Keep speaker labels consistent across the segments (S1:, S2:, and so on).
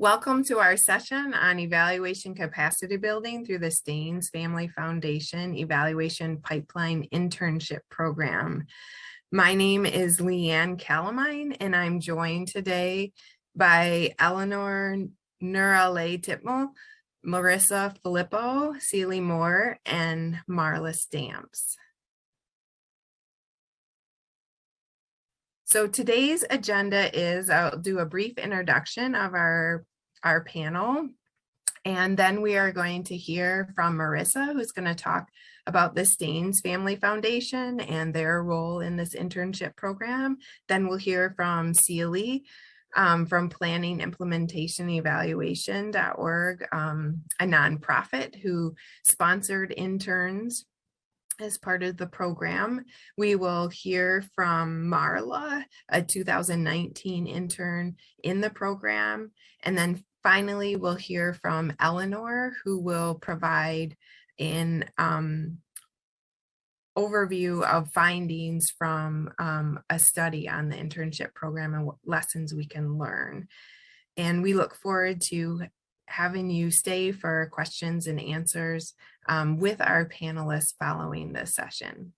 S1: Welcome to our session on evaluation capacity building through the Steans Family Foundation Evaluation Pipeline Internship Program. My name is Leanne Kallemeyn, and I'm joined today by Eleanor, Ngerchelei Titiml, Marissa Filippo, Celie Moore, and Marla Stamps. So today's agenda is I'll do a brief introduction of our panel, and then we are going to hear from Marissa, who's going to talk about the Steans Family Foundation and their role in this internship program. Then we'll hear from Celie from Planning Implementation Evaluation.org, a nonprofit who sponsored interns as part of the program. We will hear from Marla, a 2019 intern in the program. And then finally, we'll hear from Eleanor, who will provide an overview of findings from a study on the internship program and what lessons we can learn. And we look forward to having you stay for questions and answers with our panelists following this session.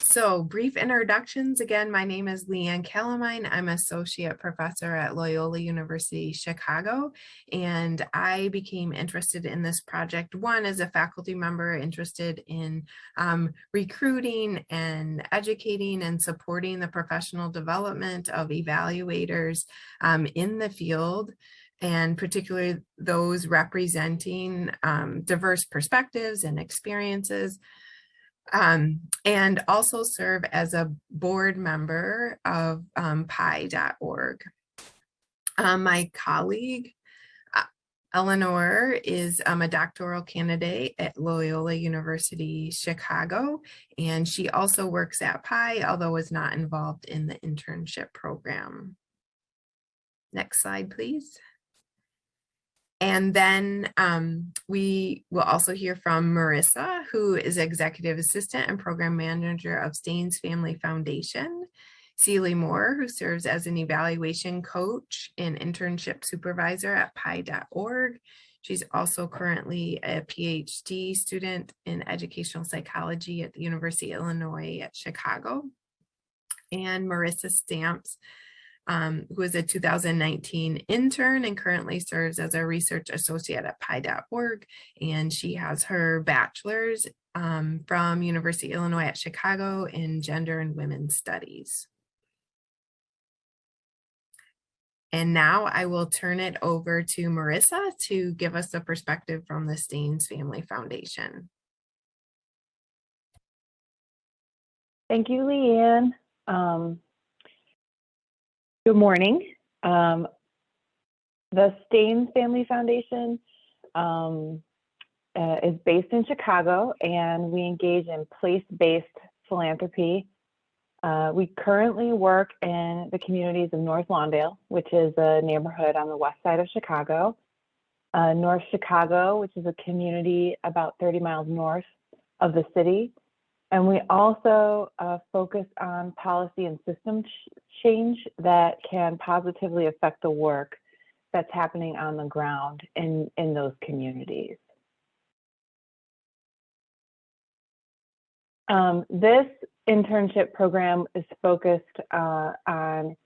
S1: So brief introductions. Again, my name is Leanne Kallemeyn. I'm associate professor at Loyola University, Chicago, and I became interested in this project, one, as a faculty member interested in recruiting and educating and supporting the professional development of evaluators in the field, and particularly those representing diverse perspectives and experiences. And also serve as a board member of PIorg. My colleague, Eleanor, is a doctoral candidate at Loyola University, Chicago, and she also works at PI, although is not involved in the internship program. Next slide, please. And then we will also hear from Marissa, who is Executive Assistant and Program Manager of Steans Family Foundation. Celie Moore, who serves as an evaluation coach and internship supervisor at PIorg. She's also currently a PhD student in educational psychology at the University of Illinois at Chicago. And Marissa Stamps, who is a 2019 intern and currently serves as a research associate at PIorg. And she has her bachelor's from University of Illinois at Chicago in gender and women's studies. And now I will turn it over to Marissa to give us a perspective from the Steans Family Foundation.
S2: Thank you, Leanne. Good morning. The Steans Family Foundation is based in Chicago, and we engage in place-based philanthropy. We currently work in the communities of North Lawndale, which is a neighborhood on the west side of Chicago, North Chicago, which is a community about 30 miles north of the city. And we also focus on policy and system change that can positively affect the work that's happening on the ground in those communities. This internship program is focused on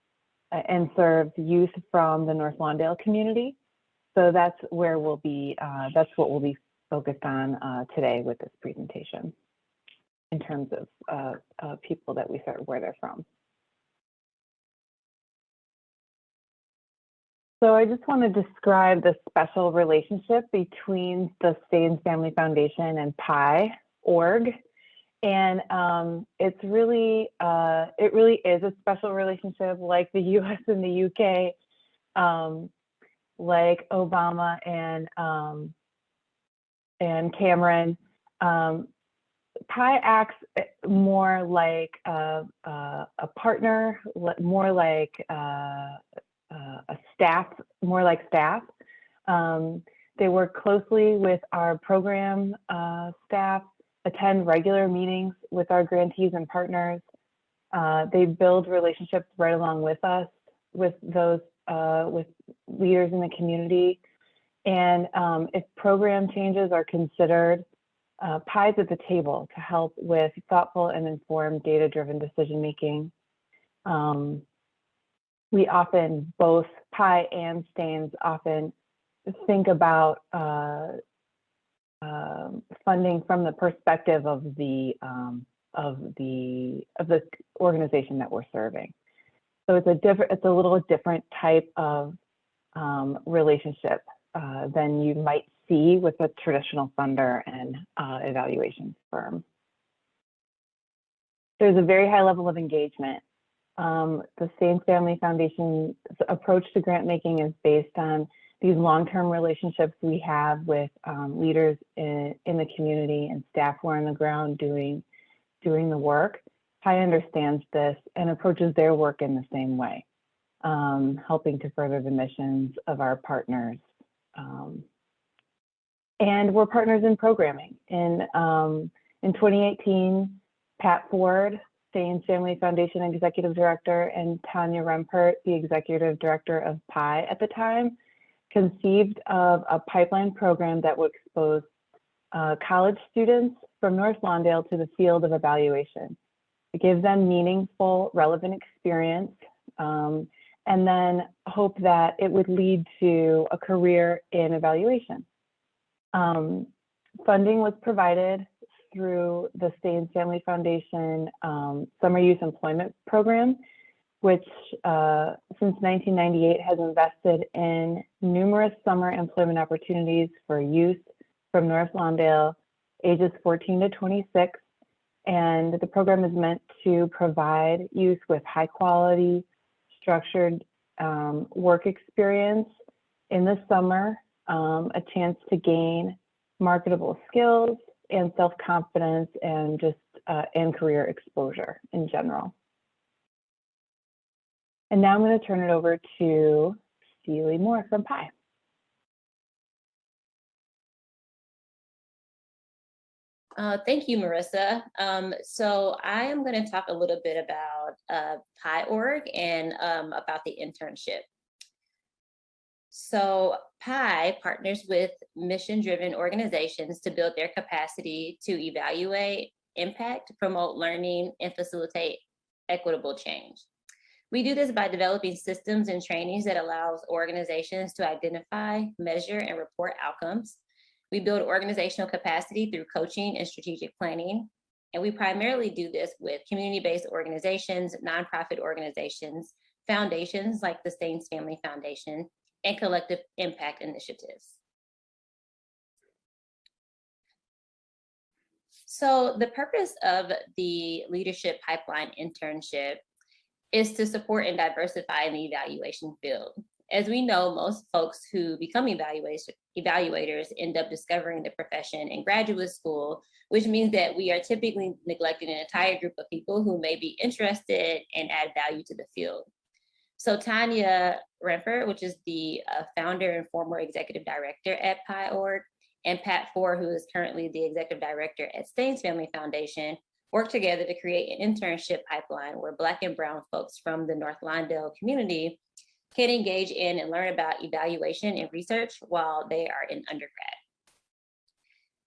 S2: and serves youth from the North Lawndale community. So that's where we'll be, that's what we'll be focused on today with this presentation, in terms of people that we serve, where they're from. So I just want to describe the special relationship between the Steans Family Foundation and PIorg. And it really is a special relationship, like the US and the UK, like Obama and Cameron. PI acts more like a partner, more like a staff, more like staff. They work closely with our program staff, attend regular meetings with our grantees and partners, They build relationships right along with us, with those with leaders in the community. And if program changes are considered, PI's at the table to help with thoughtful and informed data-driven decision-making. We often, both PI and Steans, often think about funding from the perspective of the organization that we're serving. So it's a little different type of relationship than you might see with a traditional funder and evaluation firm. There's a very high level of engagement. The Steans Family Foundation's approach to grant making is based on these long-term relationships we have with leaders in the community and staff who are on the ground doing the work. PI understands this and approaches their work in the same way, helping to further the missions of our partners. And we're partners in programming. In 2018, Pat Ford, Steans Family Foundation Executive Director, and Tania Rempert, the Executive Director of PI at the time, conceived of a pipeline program that would expose college students from North Lawndale to the field of evaluation. It gives them meaningful, relevant experience, and then hope that it would lead to a career in evaluation. Funding was provided through the Steans Family Foundation Summer Youth Employment Program, which since 1998 has invested in numerous summer employment opportunities for youth from North Lawndale, ages 14 to 26. And the program is meant to provide youth with high quality, structured work experience in the summer, a chance to gain marketable skills and self-confidence and just and career exposure in general. And now I'm going to turn it over to Steely Moore from PI.
S3: Thank you, Marissa. So I am going to talk a little bit about PIorg and about the internship. So PI partners with mission-driven organizations to build their capacity to evaluate, impact, promote learning, and facilitate equitable change. We do this by developing systems and trainings that allows organizations to identify, measure, and report outcomes. We build organizational capacity through coaching and strategic planning. And we primarily do this with community-based organizations, nonprofit organizations, foundations like the Steans Family Foundation, and collective impact initiatives. So the purpose of the Leadership Pipeline internship is to support and diversify the evaluation field. As we know, most folks who become evaluators end up discovering the profession in graduate school, which means that we are typically neglecting an entire group of people who may be interested and add value to the field. So Tania Rempert, which is the founder and former executive director at PIorg, and Pat Ford, who is currently the executive director at Steans Family Foundation, work together to create an internship pipeline where Black and Brown folks from the North Lawndale community can engage in and learn about evaluation and research while they are in undergrad.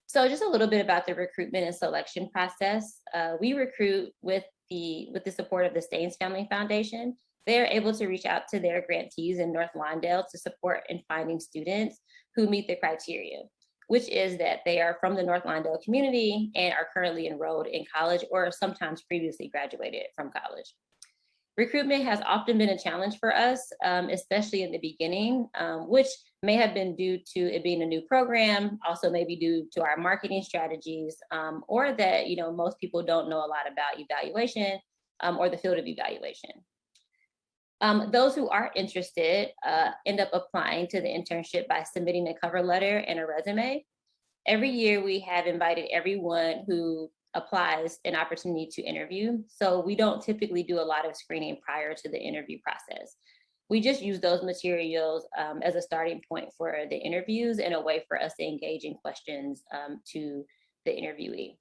S3: So just a little bit about the recruitment and selection process. We recruit with the support of the Steans Family Foundation. They're able to reach out to their grantees in North Lawndale to support in finding students who meet the criteria, which is that they are from the North Lawndale community and are currently enrolled in college or sometimes previously graduated from college. Recruitment has often been a challenge for us, especially in the beginning, which may have been due to it being a new program, also maybe due to our marketing strategies, or that most people don't know a lot about evaluation or the field of evaluation. Those who are interested end up applying to the internship by submitting a cover letter and a resume. Every year we have invited everyone who applies an opportunity to interview. So we don't typically do a lot of screening prior to the interview process. We just use those materials as a starting point for the interviews and a way for us to engage in questions to the interviewee.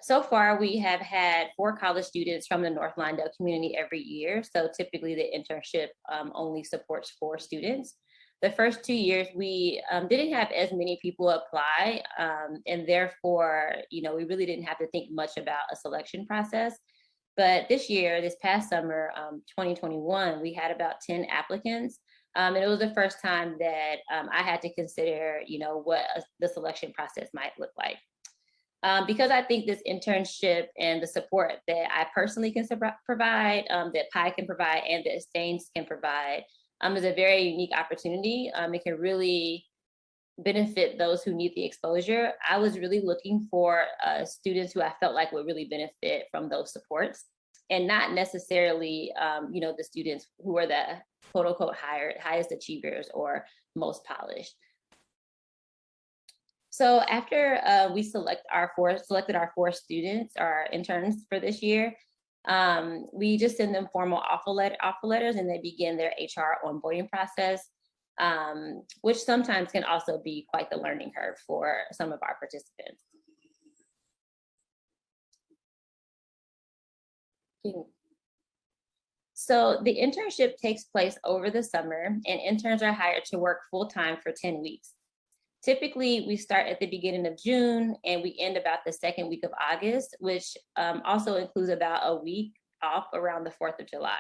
S3: So far, we have had 4 college students from the North Lawndale community every year. So typically the internship only supports 4 students. The first 2 years, we didn't have as many people apply. And therefore, we really didn't have to think much about a selection process. But this year, this past summer, 2021, we had about 10 applicants. And it was the first time that I had to consider, what the selection process might look like. Because I think this internship and the support that I personally can provide, that PI can provide, and that Steans can provide is a very unique opportunity. It can really benefit those who need the exposure. I was really looking for students who I felt like would really benefit from those supports, and not necessarily, the students who are the quote unquote highest achievers or most polished. So after we selected our 4 students, our interns for this year, we just send them formal offer letters, and they begin their HR onboarding process, which sometimes can also be quite the learning curve for some of our participants. So the internship takes place over the summer, and interns are hired to work full-time for 10 weeks. Typically, we start at the beginning of June and we end about the second week of August, which also includes about a week off around the 4th of July.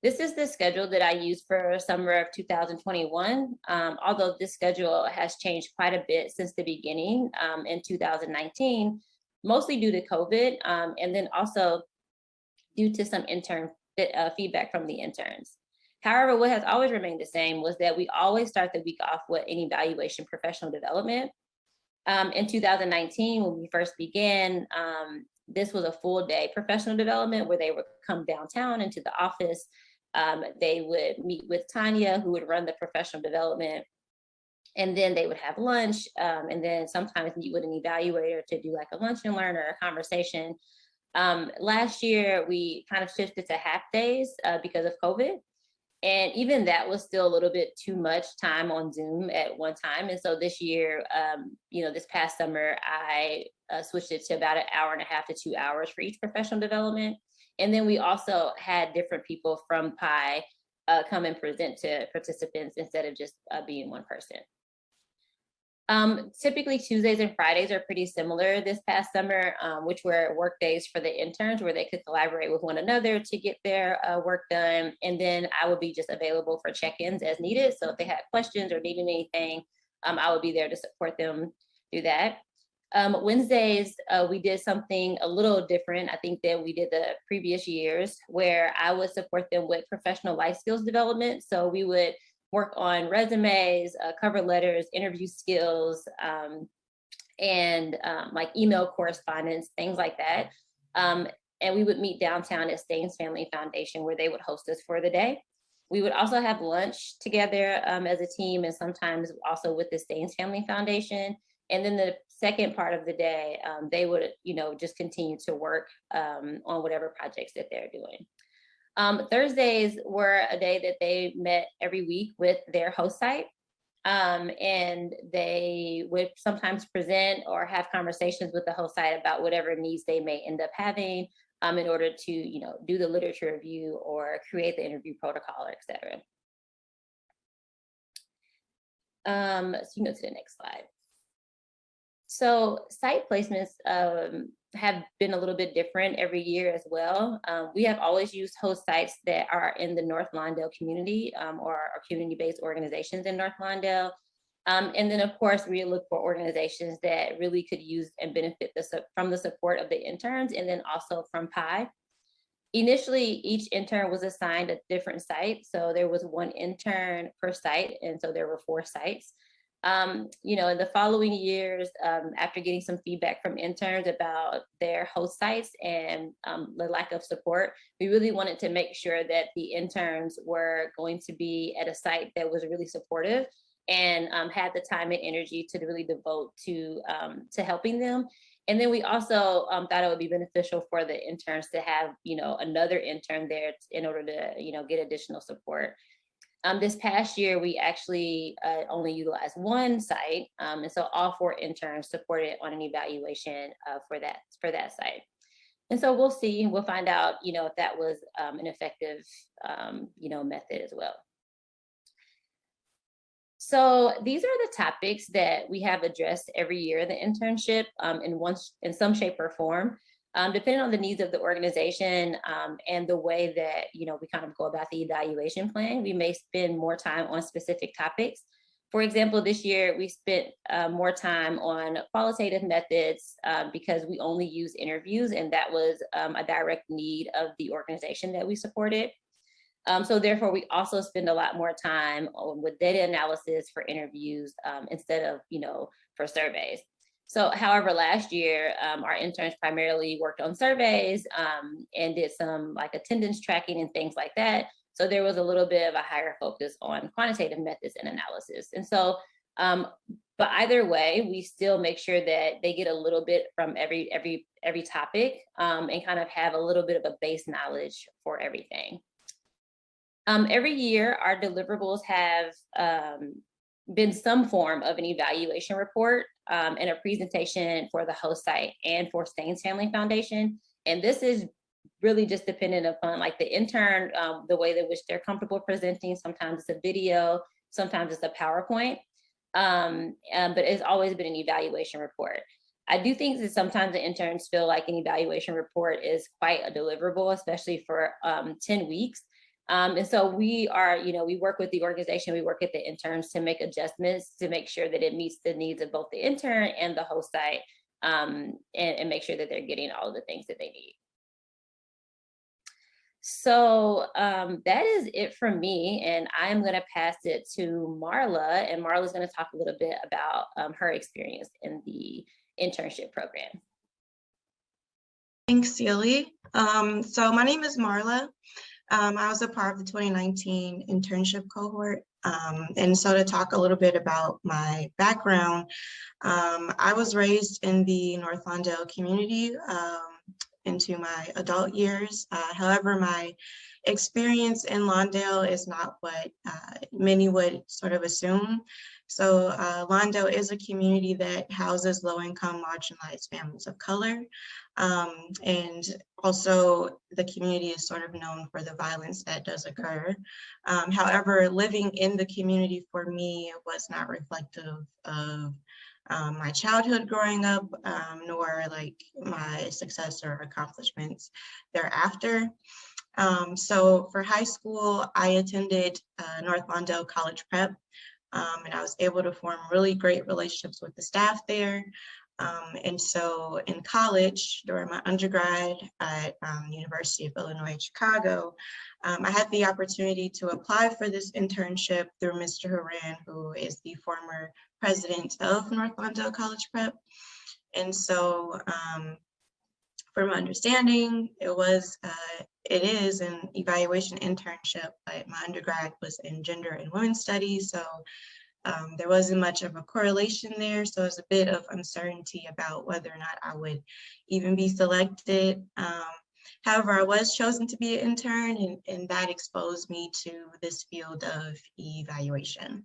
S3: This is the schedule that I used for summer of 2021, although this schedule has changed quite a bit since the beginning in 2019, mostly due to COVID, and then also due to some intern feedback from the interns. However, what has always remained the same was that we always start the week off with an evaluation professional development. In 2019, when we first began, this was a full day professional development where they would come downtown into the office. They would meet with Tania, who would run the professional development, and then they would have lunch, and then sometimes meet with an evaluator to do like a lunch and learn or a conversation. Last year, we kind of shifted to half days because of COVID. And even that was still a little bit too much time on Zoom at one time. And so this year, this past summer, I switched it to about 1.5 to 2 hours for each professional development. And then we also had different people from PI come and present to participants instead of just being one person. Typically Tuesdays and Fridays are pretty similar this past summer, which were work days for the interns where they could collaborate with one another to get their work done. And then I would be just available for check-ins as needed. So if they had questions or needed anything, I would be there to support them through that. Wednesdays, we did something a little different, I think, than we did the previous years, where I would support them with professional life skills development. So we would work on resumes, cover letters, interview skills, and like email correspondence, things like that. And we would meet downtown at Steans Family Foundation where they would host us for the day. We would also have lunch together as a team, and sometimes also with the Steans Family Foundation. And then the second part of the day, they would, just continue to work on whatever projects that they're doing. Thursdays were a day that they met every week with their host site, and they would sometimes present or have conversations with the host site about whatever needs they may end up having in order to, do the literature review or create the interview protocol, et cetera. So you can go to the next slide. So site placements have been a little bit different every year as well. We have always used host sites that are in the North Lawndale community or community-based organizations in North Lawndale. And then of course, we look for organizations that really could use and benefit from the support of the interns, and then also from PI. Initially, each intern was assigned a different site. So there was one intern per site, and so there were 4 sites. In the following years, after getting some feedback from interns about their host sites and the lack of support, we really wanted to make sure that the interns were going to be at a site that was really supportive and had the time and energy to really devote to helping them. And then we also thought it would be beneficial for the interns to have, another intern there in order to, get additional support. This past year, we actually only utilized one site, and so all 4 interns supported on an evaluation for that site. And so we'll see, we'll find out, if that was an effective, method as well. So these are the topics that we have addressed every year, the internship, in some shape or form. Depending on the needs of the organization and the way that we kind of go about the evaluation plan, we may spend more time on specific topics. For example, this year we spent more time on qualitative methods because we only use interviews, and that was a direct need of the organization that we supported. So therefore, we also spend a lot more time with data analysis for interviews instead of for surveys. So, however, last year, our interns primarily worked on surveys and did some attendance tracking and things like that. So there was a little bit of a higher focus on quantitative methods and analysis. And so, but either way, we still make sure that they get a little bit from every topic and kind of have a little bit of a base knowledge for everything. Every year, our deliverables have been some form of an evaluation report and a presentation for the host site and for Steans Family Foundation. And this is really just dependent upon the intern, the way in which they're comfortable presenting. Sometimes it's a video, sometimes it's a PowerPoint, but it's always been an evaluation report. I do think that sometimes the interns feel like an evaluation report is quite a deliverable, especially for 10 weeks. And so we are, we work with the organization, we work with the interns to make adjustments to make sure that it meets the needs of both the intern and the host site and make sure that they're getting all of the things that they need. So that is it from me, and I'm going to pass it to Marla, and Marla is going to talk a little bit about her experience in the internship program.
S4: Thanks, Celie. So my name is Marla. I was a part of the 2019 internship cohort. And so to talk a little bit about my background, I was raised in the North Lawndale community into my adult years. However, my experience in Lawndale is not what many would sort of assume. So Lawndale is a community that houses low-income marginalized families of color. And also the community is sort of known for the violence that does occur. However, living in the community for me was not reflective of my childhood growing up, nor my success or accomplishments thereafter. So for high school, I attended North Lawndale College Prep, and I was able to form really great relationships with the staff there. And so in college, during my undergrad at University of Illinois, Chicago, I had the opportunity to apply for this internship through Mr. Horan, who is the former president of North Lawndale College Prep. And so from my understanding, it is an evaluation internship, but my undergrad was in gender and women's studies. So there wasn't much of a correlation there. So there's a bit of uncertainty about whether or not I would even be selected. However, I was chosen to be an intern, and that exposed me to this field of evaluation.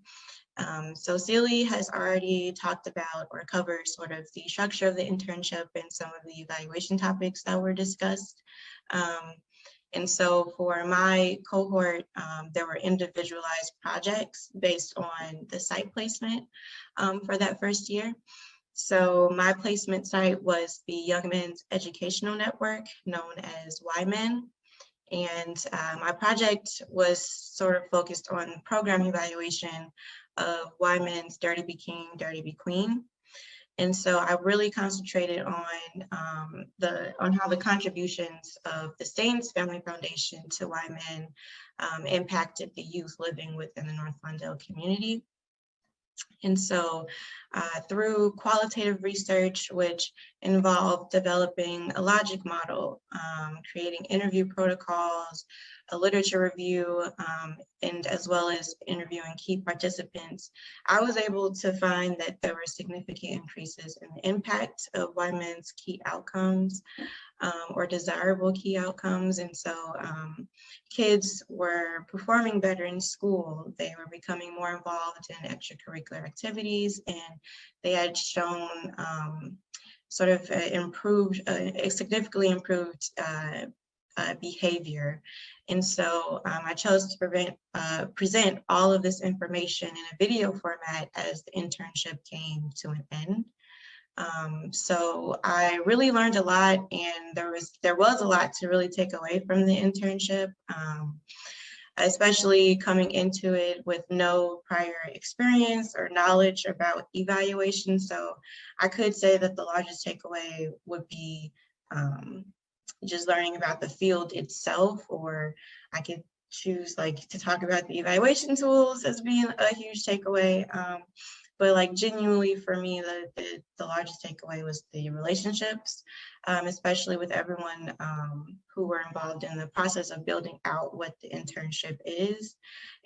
S4: So Celie has already talked about or covered sort of the structure of the internship and some of the evaluation topics that were discussed. And so for my cohort, there were individualized projects based on the site placement for that first year. So my placement site was the Young Men's Educational Network, known as YMEN. And my project was sort of focused on program evaluation of YMEN's Dirty Be King, Dirty Be Queen. And so I really concentrated on how the contributions of the Steans Family Foundation to YMEN impacted the youth living within the North Lawndale community. And so through qualitative research, which involved developing a logic model, creating interview protocols, a literature review, and as well as interviewing key participants, I was able to find that there were significant increases in the impact of YMEN's key outcomes. or desirable key outcomes. And so kids were performing better in school. They were becoming more involved in extracurricular activities, and they had shown sort of a significantly improved behavior. And so I chose to present all of this information in a video format as the internship came to an end. So I really learned a lot, and there was a lot to really take away from the internship, especially coming into it with no prior experience or knowledge about evaluation. So I could say that the largest takeaway would be just learning about the field itself, or I could choose to talk about the evaluation tools as being a huge takeaway. But genuinely for me, the largest takeaway was the relationships, especially with everyone who were involved in the process of building out what the internship is.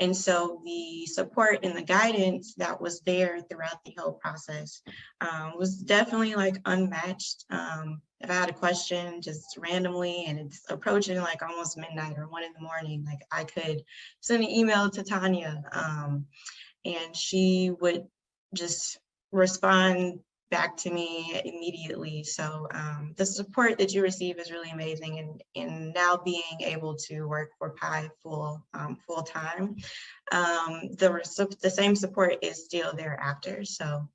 S4: And so the support and the guidance that was there throughout the whole process was definitely unmatched. If I had a question just randomly and it's approaching almost midnight or 1 a.m, I could send an email to Tania, and she would just respond back to me immediately. So the support that you receive is really amazing. And now being able to work for PI full time, the same support is still there after. So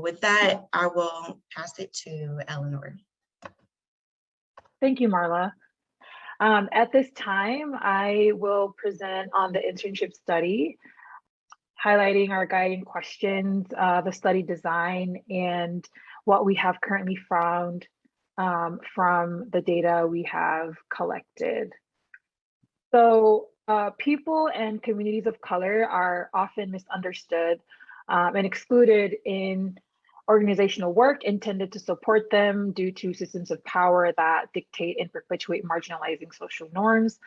S4: with that, I will pass it to Eleanor.
S2: Thank you, Marla. At this time, I will present on the internship study, highlighting our guiding questions, the study design, and what we have currently found from the data we have collected. So people and communities of color are often misunderstood and excluded in organizational work intended to support them due to systems of power that dictate and perpetuate marginalizing social norms.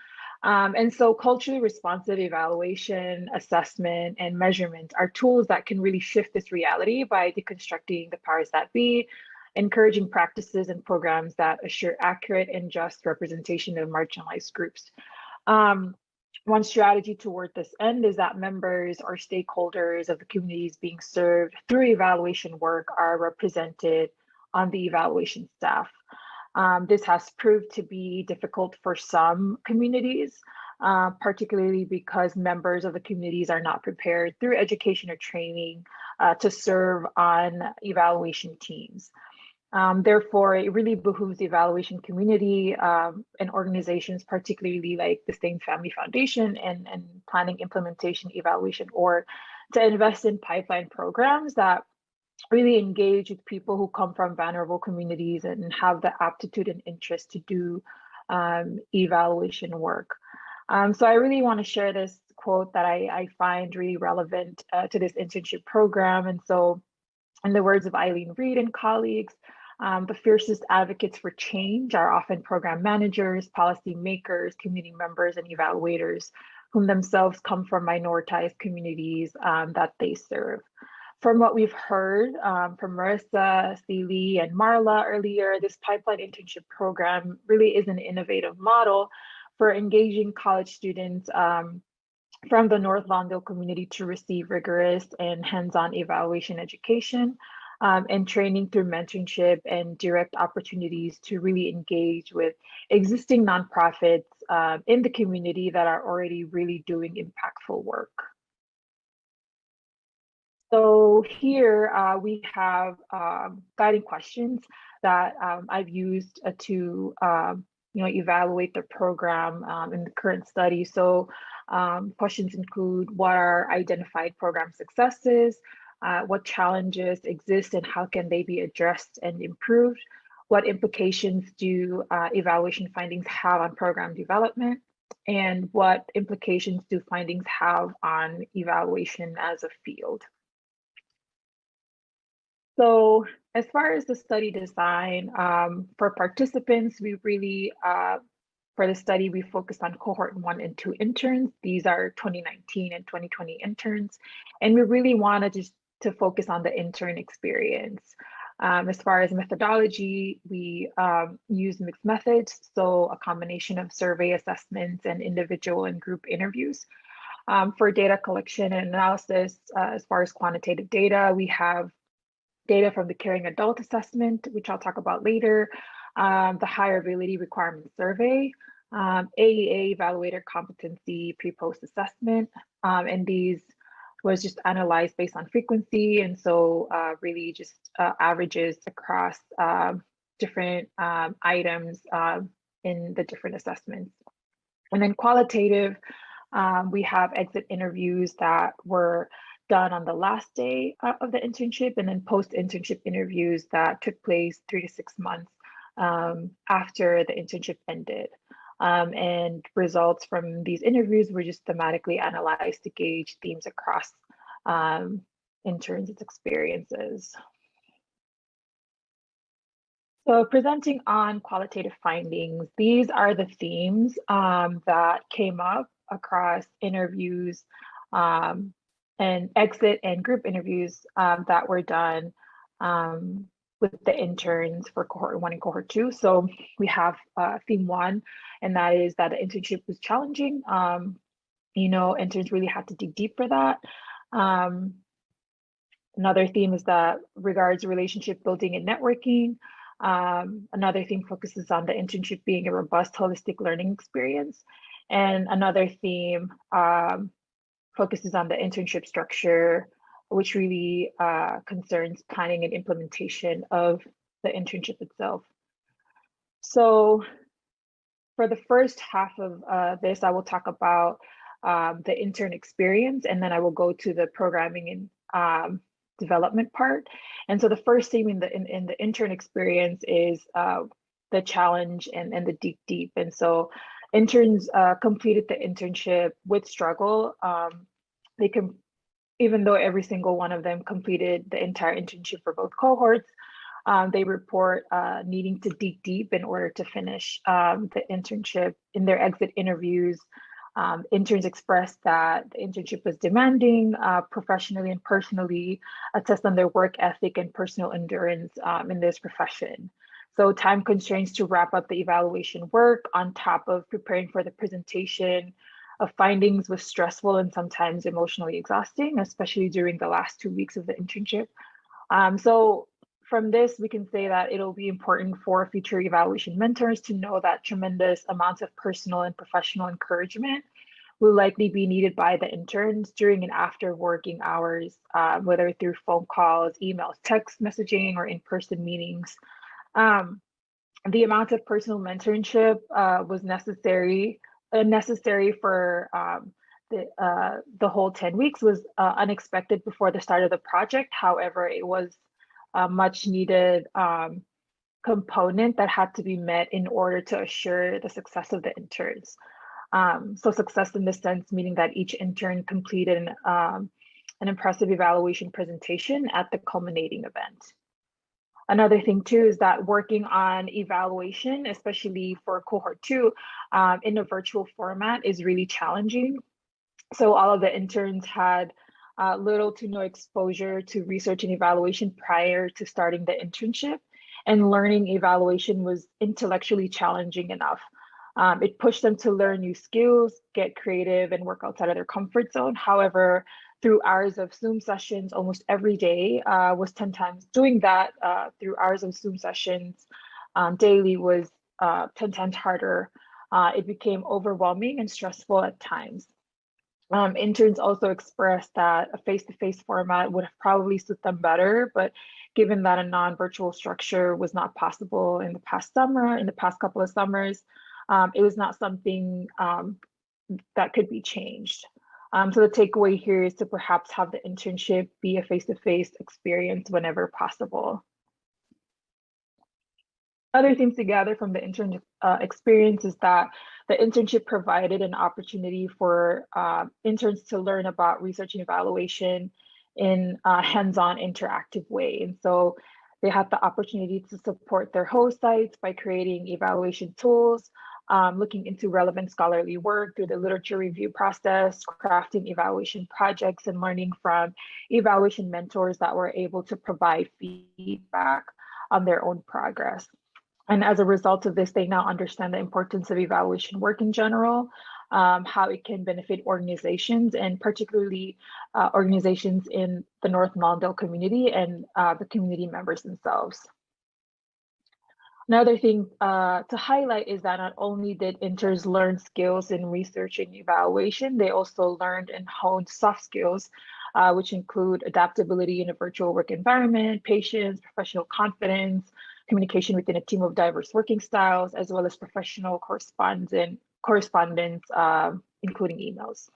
S2: And so culturally responsive evaluation, assessment, and measurement are tools that can really shift this reality by deconstructing the powers that be, encouraging practices and programs that assure accurate and just representation of marginalized groups. One strategy toward this end is that members or stakeholders of the communities being served through evaluation work are represented on the evaluation staff. This has proved to be difficult for some communities, particularly because members of the communities are not prepared through education or training to serve on evaluation teams. Therefore, it really behooves the evaluation community and organizations, particularly like the Steans Family Foundation and Planning Implementation Evaluation, or to invest in pipeline programs that really engage with people who come from vulnerable communities and have the aptitude and interest to do evaluation work. So I really want to share this quote that I find really relevant to this internship program. And so, in the words of Eileen Reed and colleagues, the fiercest advocates for change are often program managers, policy makers, community members, and evaluators, whom themselves come from minoritized communities that they serve. From what we've heard from Marissa, Celie, and Marla earlier, this pipeline internship program really is an innovative model for engaging college students from the North Lawndale community to receive rigorous and hands-on evaluation education and training through mentorship and direct opportunities to really engage with existing nonprofits in the community that are already really doing impactful work. So here we have guiding questions that I've used to evaluate the program in the current study. So questions include: what are identified program successes? What challenges exist and how can they be addressed and improved? What implications do evaluation findings have on program development? And what implications do findings have on evaluation as a field? So as far as the study design, for participants, we really, for the study, we focused on cohort 1 and 2 interns. These are 2019 and 2020 interns. And we really wanted to focus on the intern experience.
S5: As far as methodology, we use mixed methods, so a combination of survey assessments and individual and group interviews. For data collection and analysis, as far as quantitative data, we have data from the Caring Adult Assessment, which I'll talk about later, the Hireability Requirement Survey, AEA Evaluator Competency Pre-Post Assessment, and these was just analyzed based on frequency, and so really just averages across different items in the different assessments. And then qualitative, we have exit interviews that were done on the last day of the internship, and then post-internship interviews that took place 3 to 6 months after the internship ended. And results from these interviews were just thematically analyzed to gauge themes across interns' experiences. So presenting on qualitative findings, these are the themes that came up across interviews and exit and group interviews that were done with the interns for cohort 1 and cohort 2. So we have theme 1, and that is that the internship was challenging. Interns really had to dig deep for that. Another theme is that regards relationship building and networking. Another theme focuses on the internship being a robust, holistic learning experience. And another theme focuses on the internship structure, which really concerns planning and implementation of the internship itself. So for the first half of this, I will talk about the intern experience, and then I will go to the programming and development part. And so the first theme in the intern experience is the challenge and the dig deep. And so interns completed the internship with struggle. They can, even though every single one of them completed the entire internship for both cohorts, they report needing to dig deep in order to finish the internship. In their exit interviews, interns expressed that the internship was demanding professionally and personally, a test on their work ethic and personal endurance in this profession. So time constraints to wrap up the evaluation work on top of preparing for the presentation of findings was stressful and sometimes emotionally exhausting, especially during the last 2 weeks of the internship. So from this, we can say that it'll be important for future evaluation mentors to know that tremendous amounts of personal and professional encouragement will likely be needed by the interns during and after working hours, whether through phone calls, emails, text messaging, or in-person meetings. The amount of personal mentorship was necessary for the whole 10 weeks was unexpected before the start of the project. However, it was a much needed component that had to be met in order to assure the success of the interns. So success in this sense, meaning that each intern completed an impressive evaluation presentation at the culminating event. Another thing too is that working on evaluation, especially for cohort 2, in a virtual format is really challenging. So all of the interns had little to no exposure to research and evaluation prior to starting the internship, and learning evaluation was intellectually challenging enough. It pushed them to learn new skills, get creative, and work outside of their comfort zone. However, through hours of Zoom sessions almost every day was 10 times doing that through hours of Zoom sessions daily was 10 times harder. It became overwhelming and stressful at times. Interns also expressed that a face-to-face format would have probably suited them better, but given that a non-virtual structure was not possible in the past couple of summers, it was not something that could be changed. So the takeaway here is to perhaps have the internship be a face-to-face experience whenever possible. Other things to gather from the intern experience is that the internship provided an opportunity for interns to learn about research and evaluation in a hands-on interactive way. And so they had the opportunity to support their host sites by creating evaluation tools, looking into relevant scholarly work through the literature review process, crafting evaluation projects, and learning from evaluation mentors that were able to provide feedback on their own progress. And as a result of this, they now understand the importance of evaluation work in general, how it can benefit organizations, and particularly organizations in the North Lawndale community and the community members themselves. Another thing to highlight is that not only did interns learn skills in research and evaluation, they also learned and honed soft skills, which include adaptability in a virtual work environment, patience, professional confidence, communication within a team of diverse working styles, as well as professional correspondence, including emails.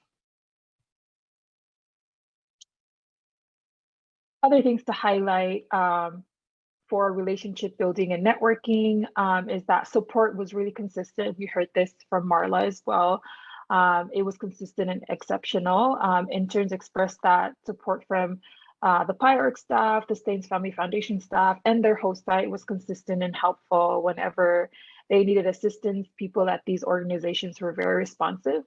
S5: Other things to highlight for relationship building and networking is that support was really consistent. We heard this from Marla as well. It was consistent and exceptional. Interns expressed that support from the PIorg staff, the Steans Family Foundation staff, and their host site was consistent and helpful whenever they needed assistance. People at these organizations were very responsive.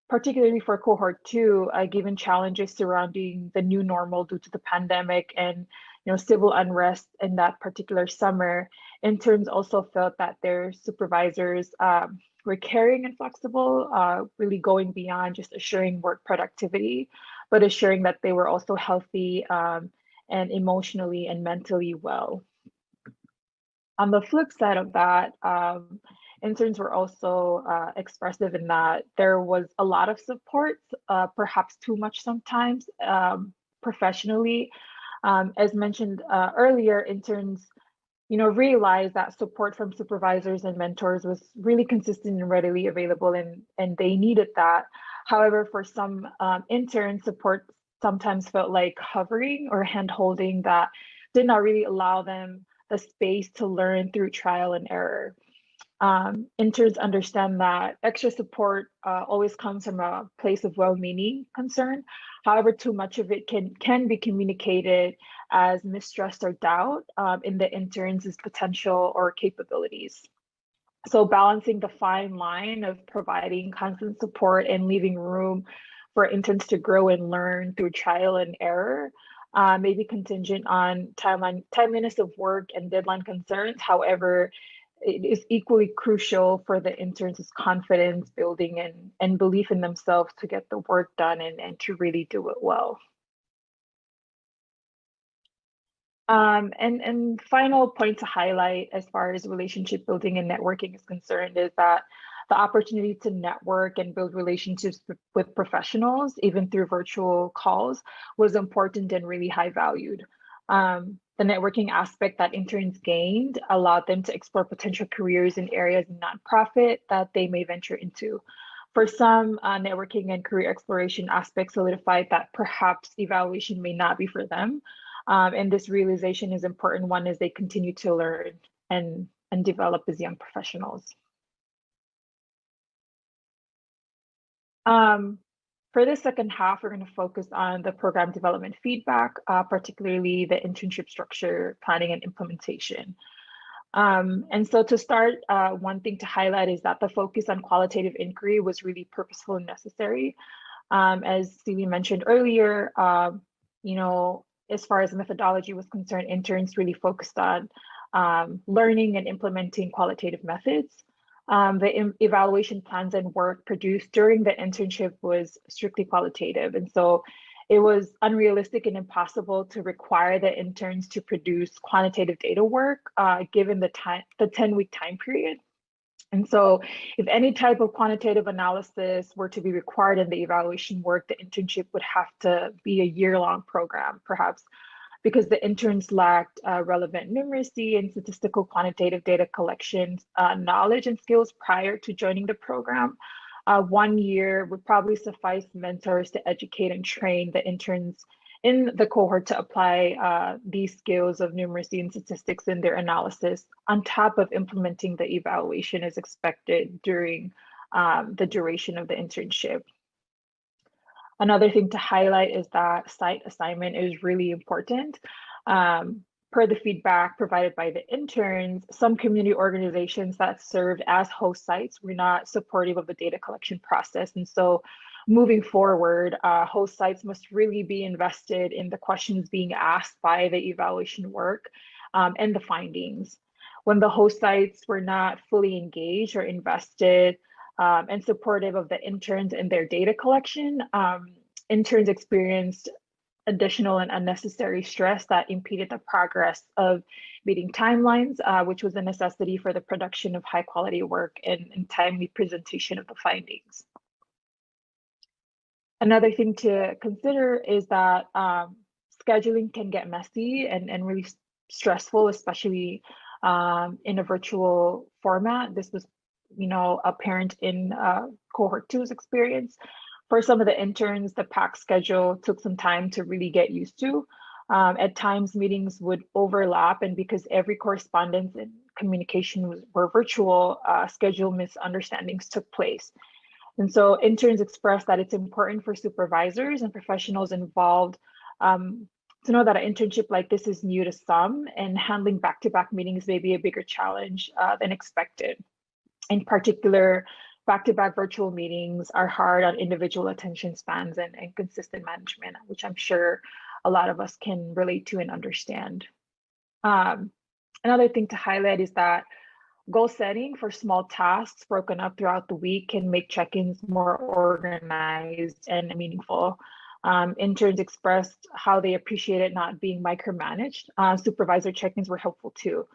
S5: Particularly for cohort 2, given challenges surrounding the new normal due to the pandemic and civil unrest in that particular summer, interns also felt that their supervisors were caring and flexible, really going beyond just assuring work productivity, but assuring that they were also healthy and emotionally and mentally well. On the flip side of that, interns were also expressive in that there was a lot of support, perhaps too much sometimes, professionally. As mentioned earlier, interns realized that support from supervisors and mentors was really consistent and readily available, and they needed that. However, for some interns, support sometimes felt like hovering or hand-holding that did not really allow them the space to learn through trial and error. Interns understand that extra support always comes from a place of well-meaning concern. However, too much of it can be communicated as mistrust or doubt in the interns' potential or capabilities. So balancing the fine line of providing constant support and leaving room for interns to grow and learn through trial and error may be contingent on timeliness of work and deadline concerns. However, it is equally crucial for the interns' confidence building and belief in themselves to get the work done and to really do it well. And final point to highlight as far as relationship building and networking is concerned is that the opportunity to network and build relationships with professionals, even through virtual calls, was important and really high valued. The networking aspect that interns gained allowed them to explore potential careers in areas in nonprofit that they may venture into. For some, networking and career exploration aspects solidified that perhaps evaluation may not be for them. And this realization is an important one as they continue to learn and develop as young professionals. For the second half, we're going to focus on the program development feedback, particularly the internship structure, planning, and implementation. And so to start, one thing to highlight is that the focus on qualitative inquiry was really purposeful and necessary. As Celia mentioned earlier, as far as methodology was concerned, interns really focused on learning and implementing qualitative methods. The evaluation plans and work produced during the internship was strictly qualitative. And so it was unrealistic and impossible to require the interns to produce quantitative data work given the 10-week time period. And so if any type of quantitative analysis were to be required in the evaluation work, the internship would have to be a year-long program, perhaps, because the interns lacked relevant numeracy and statistical quantitative data collection knowledge and skills prior to joining the program. 1 year would probably suffice mentors to educate and train the interns in the cohort to apply these skills of numeracy and statistics in their analysis on top of implementing the evaluation as expected during the duration of the internship. Another thing to highlight is that site assignment is really important. Per the feedback provided by the interns, some community organizations that served as host sites were not supportive of the data collection process. And so moving forward, host sites must really be invested in the questions being asked by the evaluation work and the findings. When the host sites were not fully engaged or invested and supportive of the interns and their data collection, interns experienced additional and unnecessary stress that impeded the progress of meeting timelines, which was a necessity for the production of high quality work and timely presentation of the findings. Another thing to consider is that scheduling can get messy and really stressful, especially in a virtual format. This was, apparent in cohort 2's experience. For some of the interns, the packed schedule took some time to really get used to. At times, meetings would overlap, and because every correspondence and communication were virtual, schedule misunderstandings took place. And so interns expressed that it's important for supervisors and professionals involved to know that an internship like this is new to some, and handling back-to-back meetings may be a bigger challenge than expected. In particular, back-to-back virtual meetings are hard on individual attention spans and consistent management, which I'm sure a lot of us can relate to and understand. Another thing to highlight is that goal setting for small tasks broken up throughout the week can make check-ins more organized and meaningful. Interns expressed how they appreciated not being micromanaged. Supervisor check-ins were helpful too.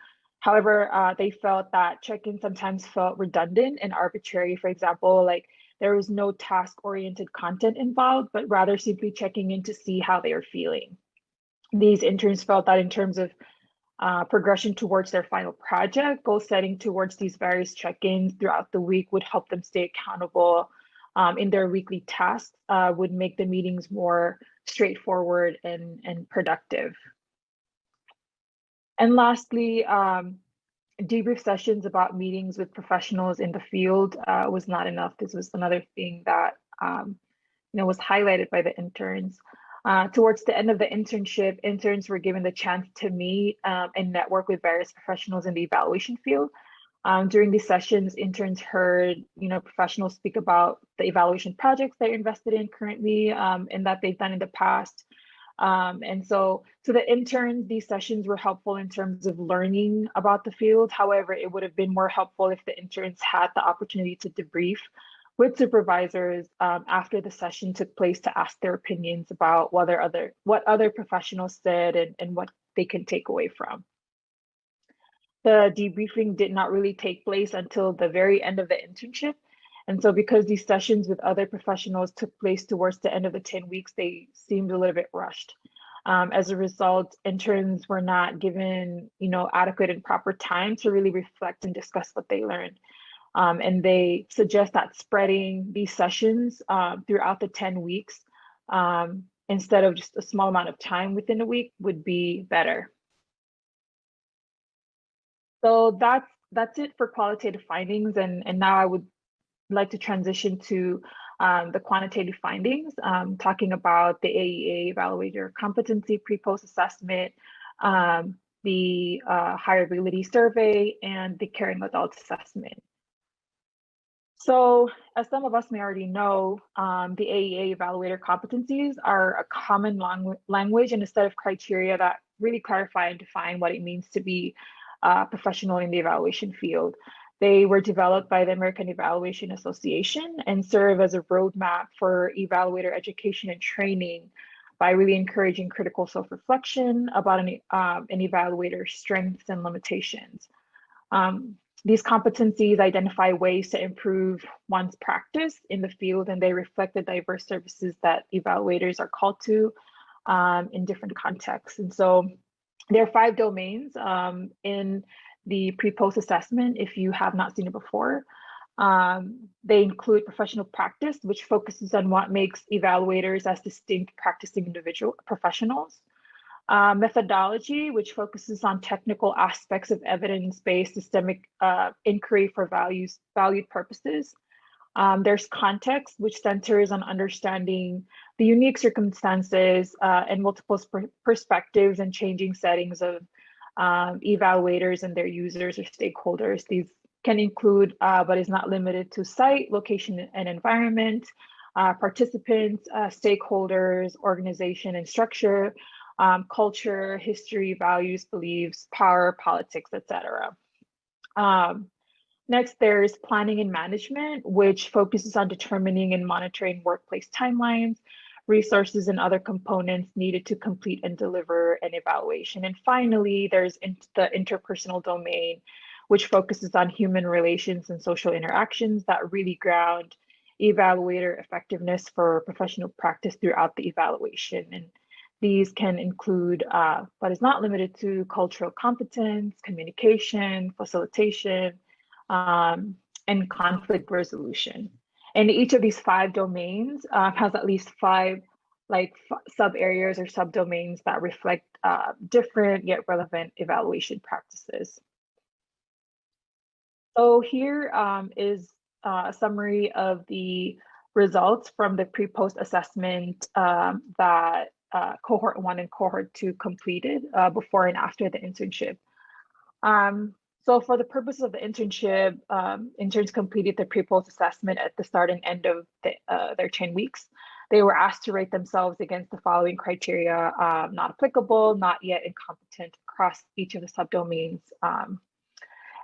S5: However, they felt that check-ins sometimes felt redundant and arbitrary. For example, like there was no task-oriented content involved, but rather simply checking in to see how they are feeling. These interns felt that in terms of progression towards their final project, goal setting towards these various check-ins throughout the week would help them stay accountable in their weekly tasks, would make the meetings more straightforward and productive. And lastly, debrief sessions about meetings with professionals in the field was not enough. This was another thing that was highlighted by the interns. Towards the end of the internship, interns were given the chance to meet and network with various professionals in the evaluation field. During these sessions, interns heard professionals speak about the evaluation projects they're invested in currently and that they've done in the past. And so to the interns, these sessions were helpful in terms of learning about the field. However, it would have been more helpful if the interns had the opportunity to debrief with supervisors after the session took place to ask their opinions about what other professionals said and what they can take away from. The debriefing did not really take place until the very end of the internship. And so because these sessions with other professionals took place towards the end of the 10 weeks, they seemed a little bit rushed. As a result, interns were not given, adequate and proper time to really reflect and discuss what they learned. And they suggest that spreading these sessions throughout the 10 weeks instead of just a small amount of time within a week would be better. So that's it for qualitative findings. And now I would like to transition to the quantitative findings, talking about the AEA Evaluator Competency Pre-Post Assessment, the Hireability Survey, and the Caring Adult Assessment. So as some of us may already know, the AEA Evaluator Competencies are a common language and a set of criteria that really clarify and define what it means to be professional in the evaluation field. They were developed by the American Evaluation Association and serve as a roadmap for evaluator education and training by really encouraging critical self-reflection about an evaluator's strengths and limitations. These competencies identify ways to improve one's practice in the field, and they reflect the diverse services that evaluators are called to in different contexts. And so there are 5 domains in the pre-post assessment if you have not seen it before. They include professional practice, which focuses on what makes evaluators as distinct practicing professionals. Methodology, which focuses on technical aspects of evidence-based systemic inquiry for valued purposes. There's context, which centers on understanding the unique circumstances and multiple perspectives and changing settings of evaluators and their users or stakeholders. These can include, but is not limited to site, location, and environment, participants, stakeholders, organization and structure, culture, history, values, beliefs, power, politics, etc. Next, there's planning and management, which focuses on determining and monitoring workplace timelines, resources, and other components needed to complete and deliver an evaluation. And finally, there's the interpersonal domain, which focuses on human relations and social interactions that really ground evaluator effectiveness for professional practice throughout the evaluation. And these can include, but is not limited to, cultural competence, communication, facilitation, and conflict resolution. And each of these 5 domains has at least 5 sub areas or subdomains that reflect different yet relevant evaluation practices. So here is a summary of the results from the pre-post assessment that cohort 1 and cohort 2 completed before and after the internship. So for the purpose of the internship, interns completed the pre-post assessment at the start and end of their 10 weeks. They were asked to rate themselves against the following criteria: not applicable, not yet, incompetent, across each of the subdomains.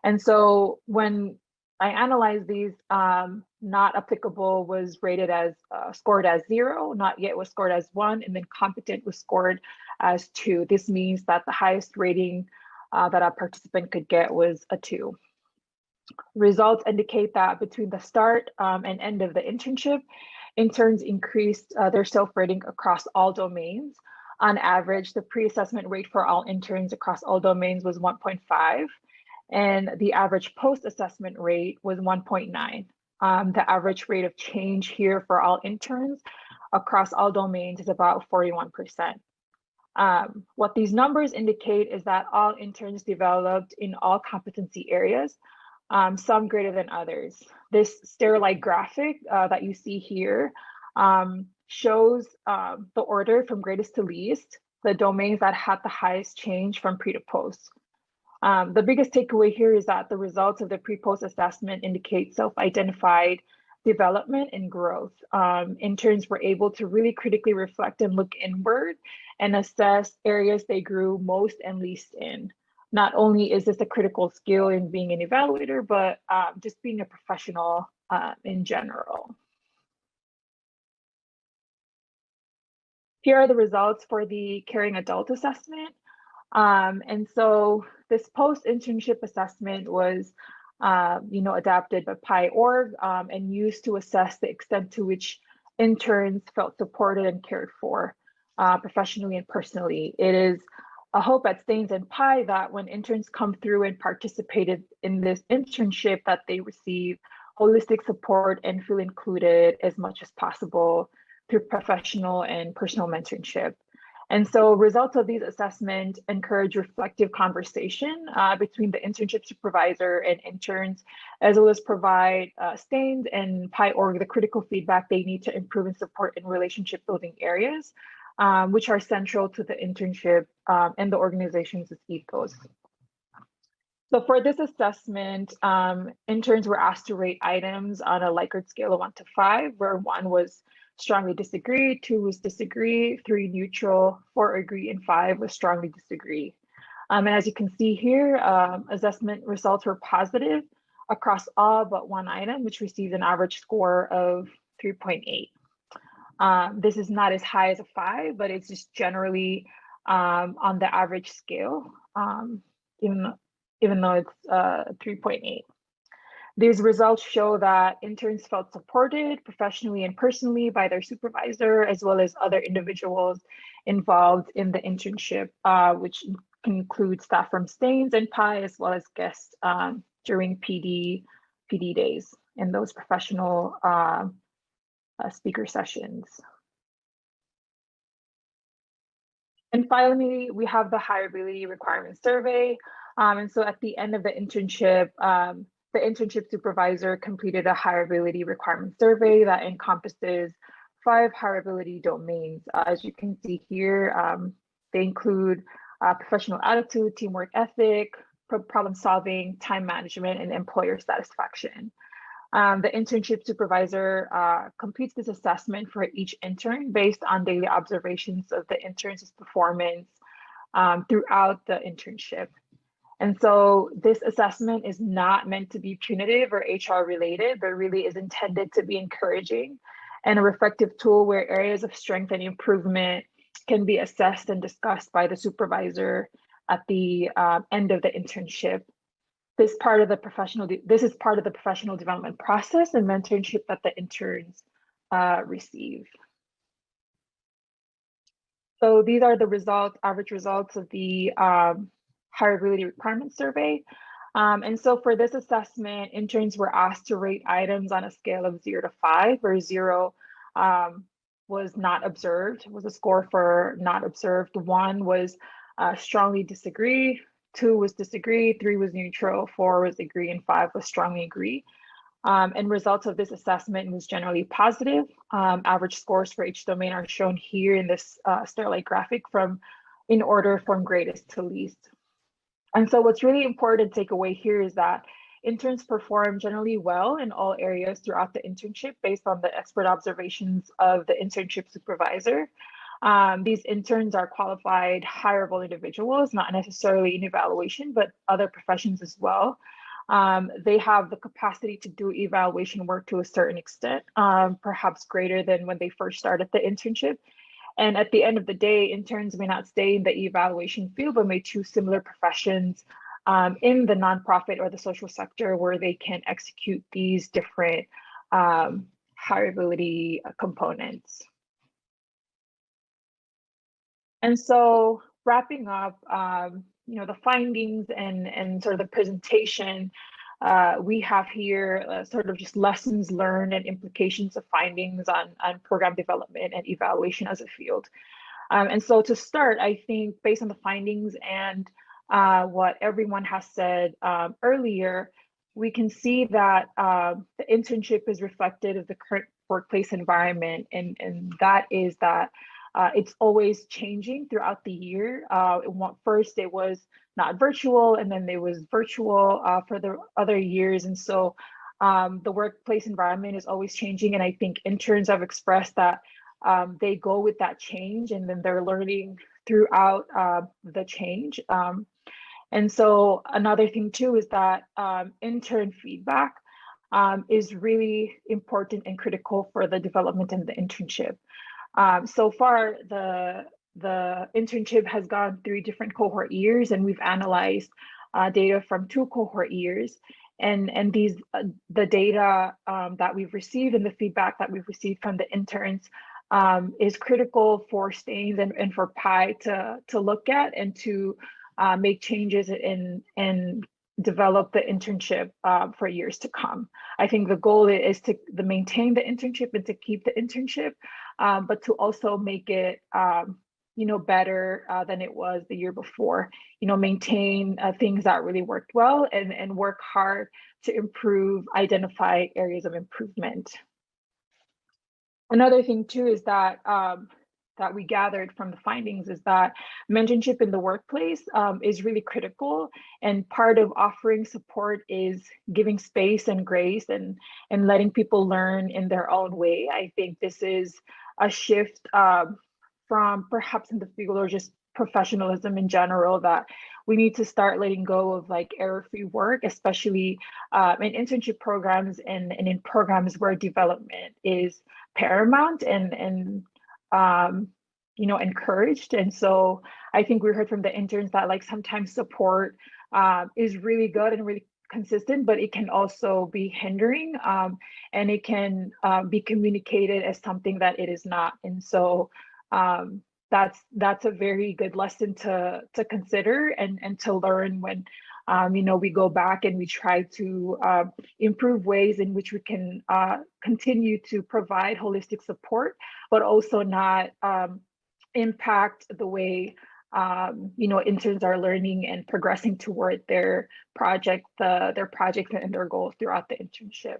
S5: And so when I analyzed these, not applicable was rated as scored as 0, not yet was scored as 1, and then competent was scored as 2. This means that the highest rating that a participant could get was a 2. Results indicate that between the start and end of the internship, interns increased their self-rating across all domains. On average, the pre-assessment rate for all interns across all domains was 1.5, and the average post-assessment rate was 1.9. The average rate of change here for all interns across all domains is about 41%. What these numbers indicate is that all interns developed in all competency areas, some greater than others. This stair-like graphic that you see here shows the order from greatest to least, the domains that had the highest change from pre to post. The biggest takeaway here is that the results of the pre-post assessment indicate self-identified development and growth. Interns were able to really critically reflect and look inward and assess areas they grew most and least in. Not only is this a critical skill in being an evaluator, but just being a professional in general. Here are the results for the Caring Adult Assessment. And so this post-internship assessment was adapted by PIorg and used to assess the extent to which interns felt supported and cared for professionally and personally. It is a hope at Steans and Pi that when interns come through and participated in this internship, that they receive holistic support and feel included as much as possible through professional and personal mentorship. And so results of these assessments encourage reflective conversation between the internship supervisor and interns, as well as provide Steans and PIorg the critical feedback they need to improve and support in relationship building areas, which are central to the internship and the organization's ethos. So for this assessment, interns were asked to rate items on a Likert scale of 1 to 5, where 1 was strongly disagree, 2 was disagree, 3 neutral, 4 agree, and 5 was strongly disagree. And as you can see here, assessment results were positive across all but 1 item, which received an average score of 3.8. This is not as high as a 5, but it's just generally on the average scale, even though it's 3.8. These results show that interns felt supported professionally and personally by their supervisor, as well as other individuals involved in the internship, which can include staff from Steans and Pi, as well as guests during PD days and those professional speaker sessions. And finally, we have the hireability requirement survey. And so at the end of the internship supervisor completed a hireability requirement survey that encompasses 5 hireability domains. As you can see here, they include professional attitude, teamwork ethic, problem solving, time management, and employer satisfaction. The internship supervisor completes this assessment for each intern based on daily observations of the intern's performance throughout the internship. And so this assessment is not meant to be punitive or HR related, but really is intended to be encouraging and a reflective tool where areas of strength and improvement can be assessed and discussed by the supervisor at the end of the internship. This is part of the professional development process and mentorship that the interns receive. So these are the average results of the hireability requirement survey. And so for this assessment, interns were asked to rate items on a scale of 0 to 5, where 0 was not observed, was a score for not observed. 1 was strongly disagree, 2 was disagree, 3 was neutral, 4 was agree, and 5 was strongly agree. And results of this assessment was generally positive. Average scores for each domain are shown here in this Starlight graphic in order from greatest to least. And so what's really important to take away here is that interns perform generally well in all areas throughout the internship based on the expert observations of the internship supervisor. These interns are qualified, hireable individuals, not necessarily in evaluation, but other professions as well. They have the capacity to do evaluation work to a certain extent, perhaps greater than when they first started the internship. And at the end of the day, interns may not stay in the evaluation field, but may choose similar professions in the nonprofit or the social sector where they can execute these different hireability components. And so wrapping up, the findings and sort of the presentation, we have here sort of just lessons learned and implications of findings on program development and evaluation as a field. And so to start, I think based on the findings and what everyone has said earlier, we can see that the internship is reflective of the current workplace environment, and that is that it's always changing throughout the year. First, it was not virtual, and then it was virtual for the other years. And so the workplace environment is always changing. And I think interns have expressed that they go with that change, and then they're learning throughout the change. And so another thing too is that intern feedback is really important and critical for the development in the internship. So far, the internship has gone through different cohort years, and we've analyzed data from 2 cohort years. And the data that we've received and the feedback that we've received from the interns is critical for Steans and for PI to look at and to make changes and develop the internship for years to come. I think the goal is to maintain the internship and to keep the internship, but to also make it better than it was the year before. Maintain things that really worked well and work hard to improve, identify areas of improvement. Another thing too is that that we gathered from the findings is that mentorship in the workplace is really critical, and part of offering support is giving space and grace and letting people learn in their own way. I think this is a shift from perhaps in the field or just professionalism in general, that we need to start letting go of like error-free work, especially in internship programs and in programs where development is paramount and encouraged. And so I think we heard from the interns that like sometimes support is really good and really consistent, but it can also be hindering, and it can be communicated as something that it is not. And so that's a very good lesson to consider and to learn when we go back and we try to improve ways in which we can continue to provide holistic support, but also not impact the way interns are learning and progressing toward their projects and their goals throughout the internship.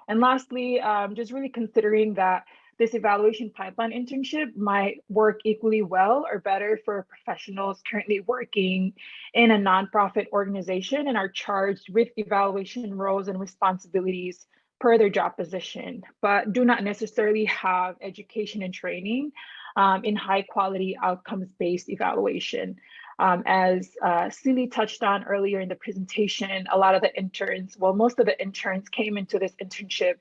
S5: And lastly, just really considering that this evaluation pipeline internship might work equally well or better for professionals currently working in a nonprofit organization and are charged with evaluation roles and responsibilities per their job position, but do not necessarily have education and training in high quality outcomes-based evaluation. As Celie touched on earlier in the presentation, a lot of the interns, well, most of the interns came into this internship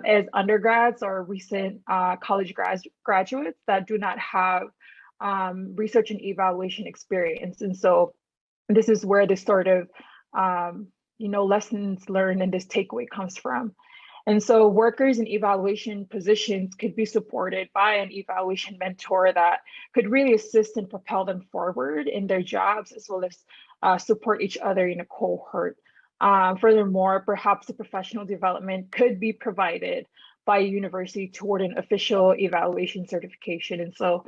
S5: as undergrads or recent college graduates that do not have research and evaluation experience. And so this is where this sort of, lessons learned and this takeaway comes from. And so workers in evaluation positions could be supported by an evaluation mentor that could really assist and propel them forward in their jobs, as well as support each other in a cohort. Furthermore, perhaps the professional development could be provided by a university toward an official evaluation certification. And so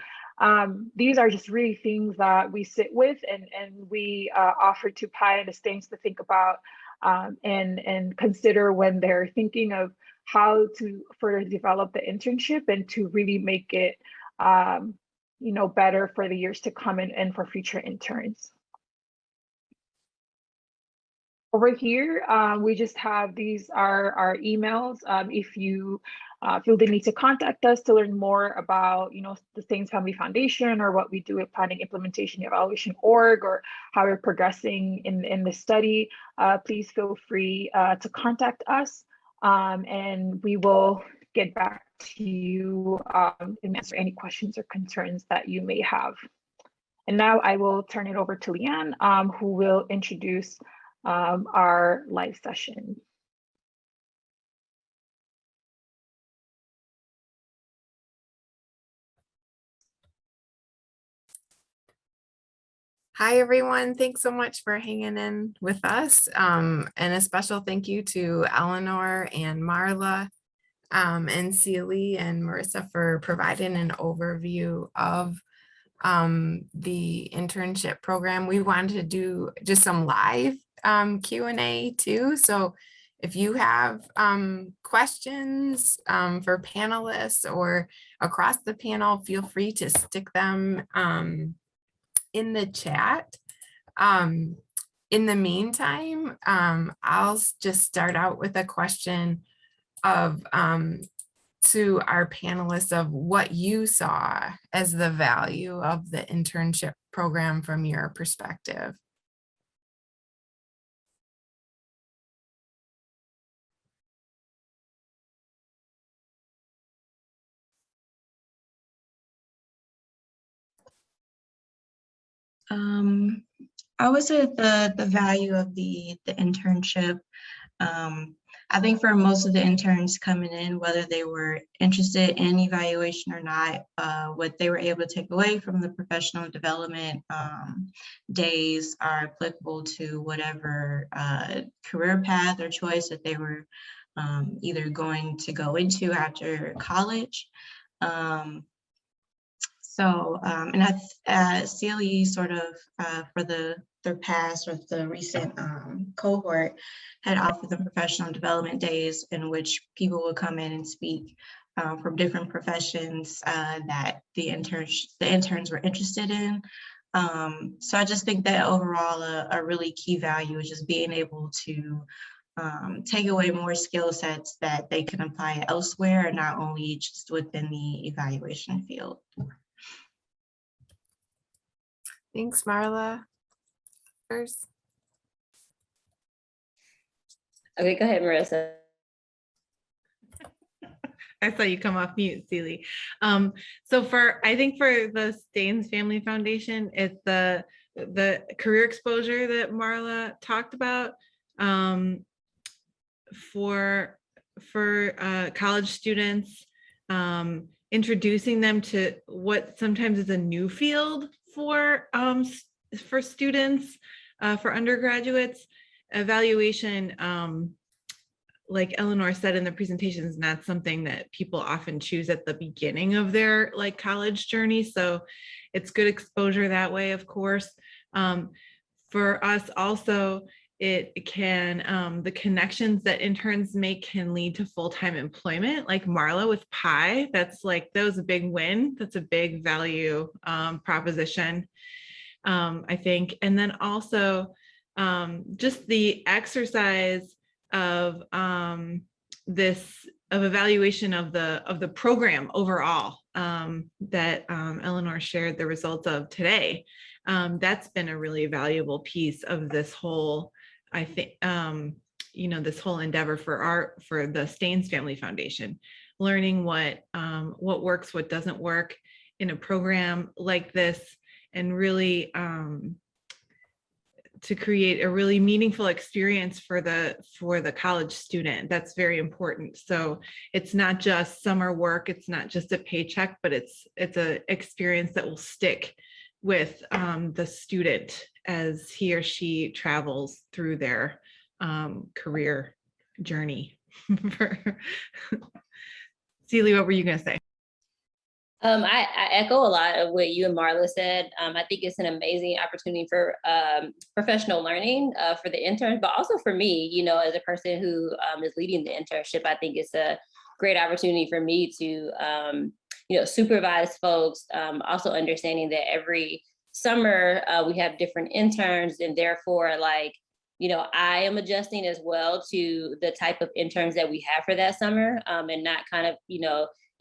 S5: these are just really things that we sit with and we offer to PI and the Steans to think about and consider when they're thinking of how to further develop the internship and to really make it better for the years to come and for future interns. Over here, we just have these are our emails. If you feel the need to contact us to learn more about, the Steans Family Foundation or what we do at Planning Implementation Evaluation Org or how we're progressing in the study, please feel free to contact us and we will get back to you and answer any questions or concerns that you may have. And now I will turn it over to Leanne, who will introduce our live session.
S1: Hi, everyone. Thanks so much for hanging in with us. And a special thank you to Eleanor and Marla and Celie and Marissa for providing an overview of the internship program. We wanted to do just some live Q&A too. So if you have questions for panelists or across the panel, feel free to stick them in the chat. In the meantime, I'll just start out with a question of to our panelists of what you saw as the value of the internship program from your perspective.
S4: I would say the value of the internship. I think for most of the interns coming in, whether they were interested in evaluation or not, what they were able to take away from the professional development days are applicable to whatever career path or choice that they were either going to go into after college. And Celie sort of for their past or the recent cohort had offered them professional development days in which people would come in and speak from different professions that the interns were interested in. So I just think that overall a really key value is just being able to take away more skill sets that they can apply elsewhere and not only just within the evaluation field.
S1: Thanks, Marla. First.
S3: Okay, go ahead, Marissa.
S6: I saw you come off mute, Celie. So I think for the Steans Family Foundation, it's the career exposure that Marla talked about for college students, introducing them to what sometimes is a new field for students, for undergraduates. Evaluation, like Eleanor said in the presentation, is not something that people often choose at the beginning of their college journey. So it's good exposure that way, of course. For us also, it can, the connections that interns make can lead to full-time employment, like Marla with PI. That's like, that was a big win. That's a big value proposition, I think. And then also just the exercise of of evaluation of the program overall that Eleanor shared the results of today. That's been a really valuable piece of this whole, I think, this whole endeavor for the Steans Family Foundation, learning what works, what doesn't work in a program like this, and really to create a really meaningful experience for the college student. That's very important. So it's not just summer work, it's not just a paycheck, but it's an experience that will stick with the student as he or she travels through their career journey. Celie, what were you going to say?
S3: I echo a lot of what you and Marla said. I think it's an amazing opportunity for professional learning for the interns, but also for me, as a person who is leading the internship. I think it's a great opportunity for me to, supervise folks, also understanding that every summer we have different interns, and therefore, I am adjusting as well to the type of interns that we have for that summer, and not kind of,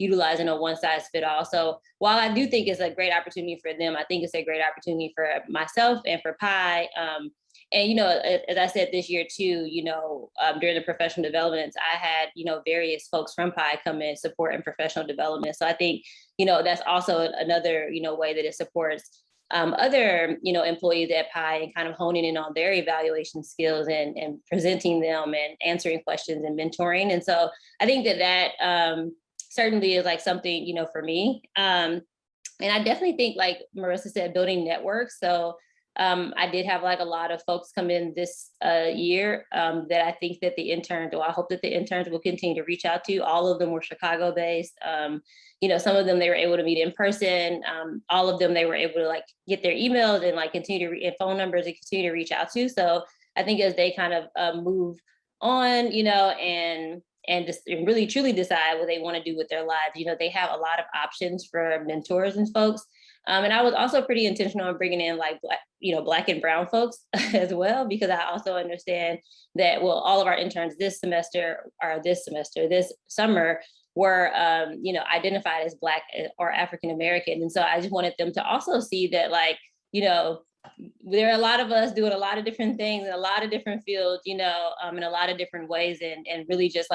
S3: utilizing a one size fit all. So while I do think it's a great opportunity for them, I think it's a great opportunity for myself and for PI. And, as I said this year too, during the professional developments, I had, various folks from PI come in support in professional development. So I think, that's also another, way that it supports other, employees at PI and kind of honing in on their evaluation skills and presenting them and answering questions and mentoring. And so I think that certainly is something, for me. And I definitely think, like Marissa said, building networks. So I did have a lot of folks come in this year that I think that the interns, or I hope that the interns will continue to reach out to. All of them were Chicago based. Some of them they were able to meet in person. All of them they were able to get their emails and continue to and phone numbers and continue to reach out to. So I think as they kind of move on, and just really truly decide what they want to do with their lives, they have a lot of options for mentors and folks. And I was also pretty intentional in bringing in Black and brown folks as well, because I also understand that, well, all of our interns this summer were, identified as Black or African American. And so I just wanted them to also see that, there are a lot of us doing a lot of different things in a lot of different fields, in a lot of different ways, and really just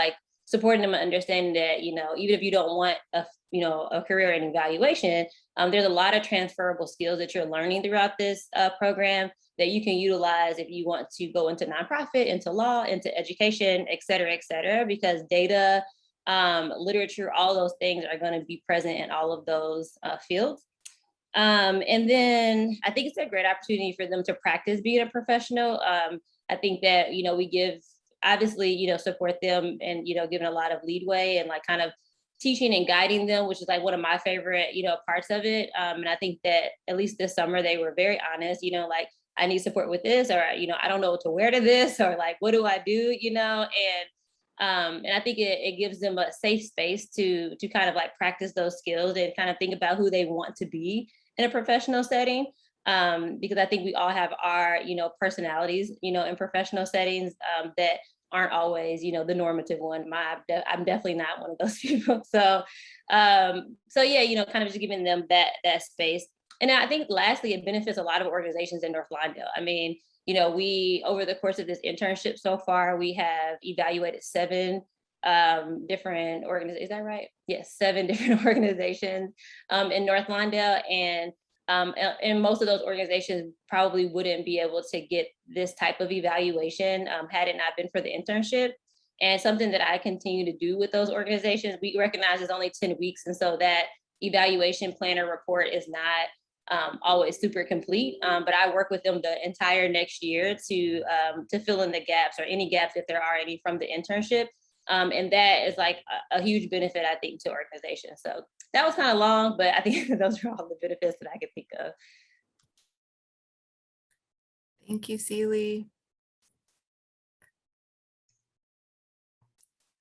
S3: supporting them and understanding that, even if you don't want a career in evaluation, there's a lot of transferable skills that you're learning throughout this program that you can utilize if you want to go into nonprofit, into law, into education, et cetera, because data, literature, all those things are going to be present in all of those fields. And then I think it's a great opportunity for them to practice being a professional. I think that, we give, obviously, support them and, giving a lot of leadway and kind of teaching and guiding them, which is one of my favorite, parts of it. And I think that at least this summer, they were very honest, I need support with this, or, I don't know what to wear to this, or what do I do, and I think it gives them a safe space to kind of practice those skills and kind of think about who they want to be in a professional setting. Because I think we all have our, personalities, in professional settings that aren't always, the normative one. I'm definitely not one of those people. So yeah, kind of just giving them that space. And I think lastly, it benefits a lot of organizations in North Lawndale. I mean, we, over the course of this internship so far, we have evaluated 7 different organizations. Is that right? Yes, 7 different organizations in North Lawndale. And most of those organizations probably wouldn't be able to get this type of evaluation had it not been for the internship. And something that I continue to do with those organizations, we recognize it's only 10 weeks. And so that evaluation plan or report is not always super complete, but I work with them the entire next year to fill in the gaps, or any gaps if there are any from the internship. And that is a huge benefit, I think, to organizations. So that was kind of long, but I think those are all the benefits that I could think of.
S1: Thank you, Celie.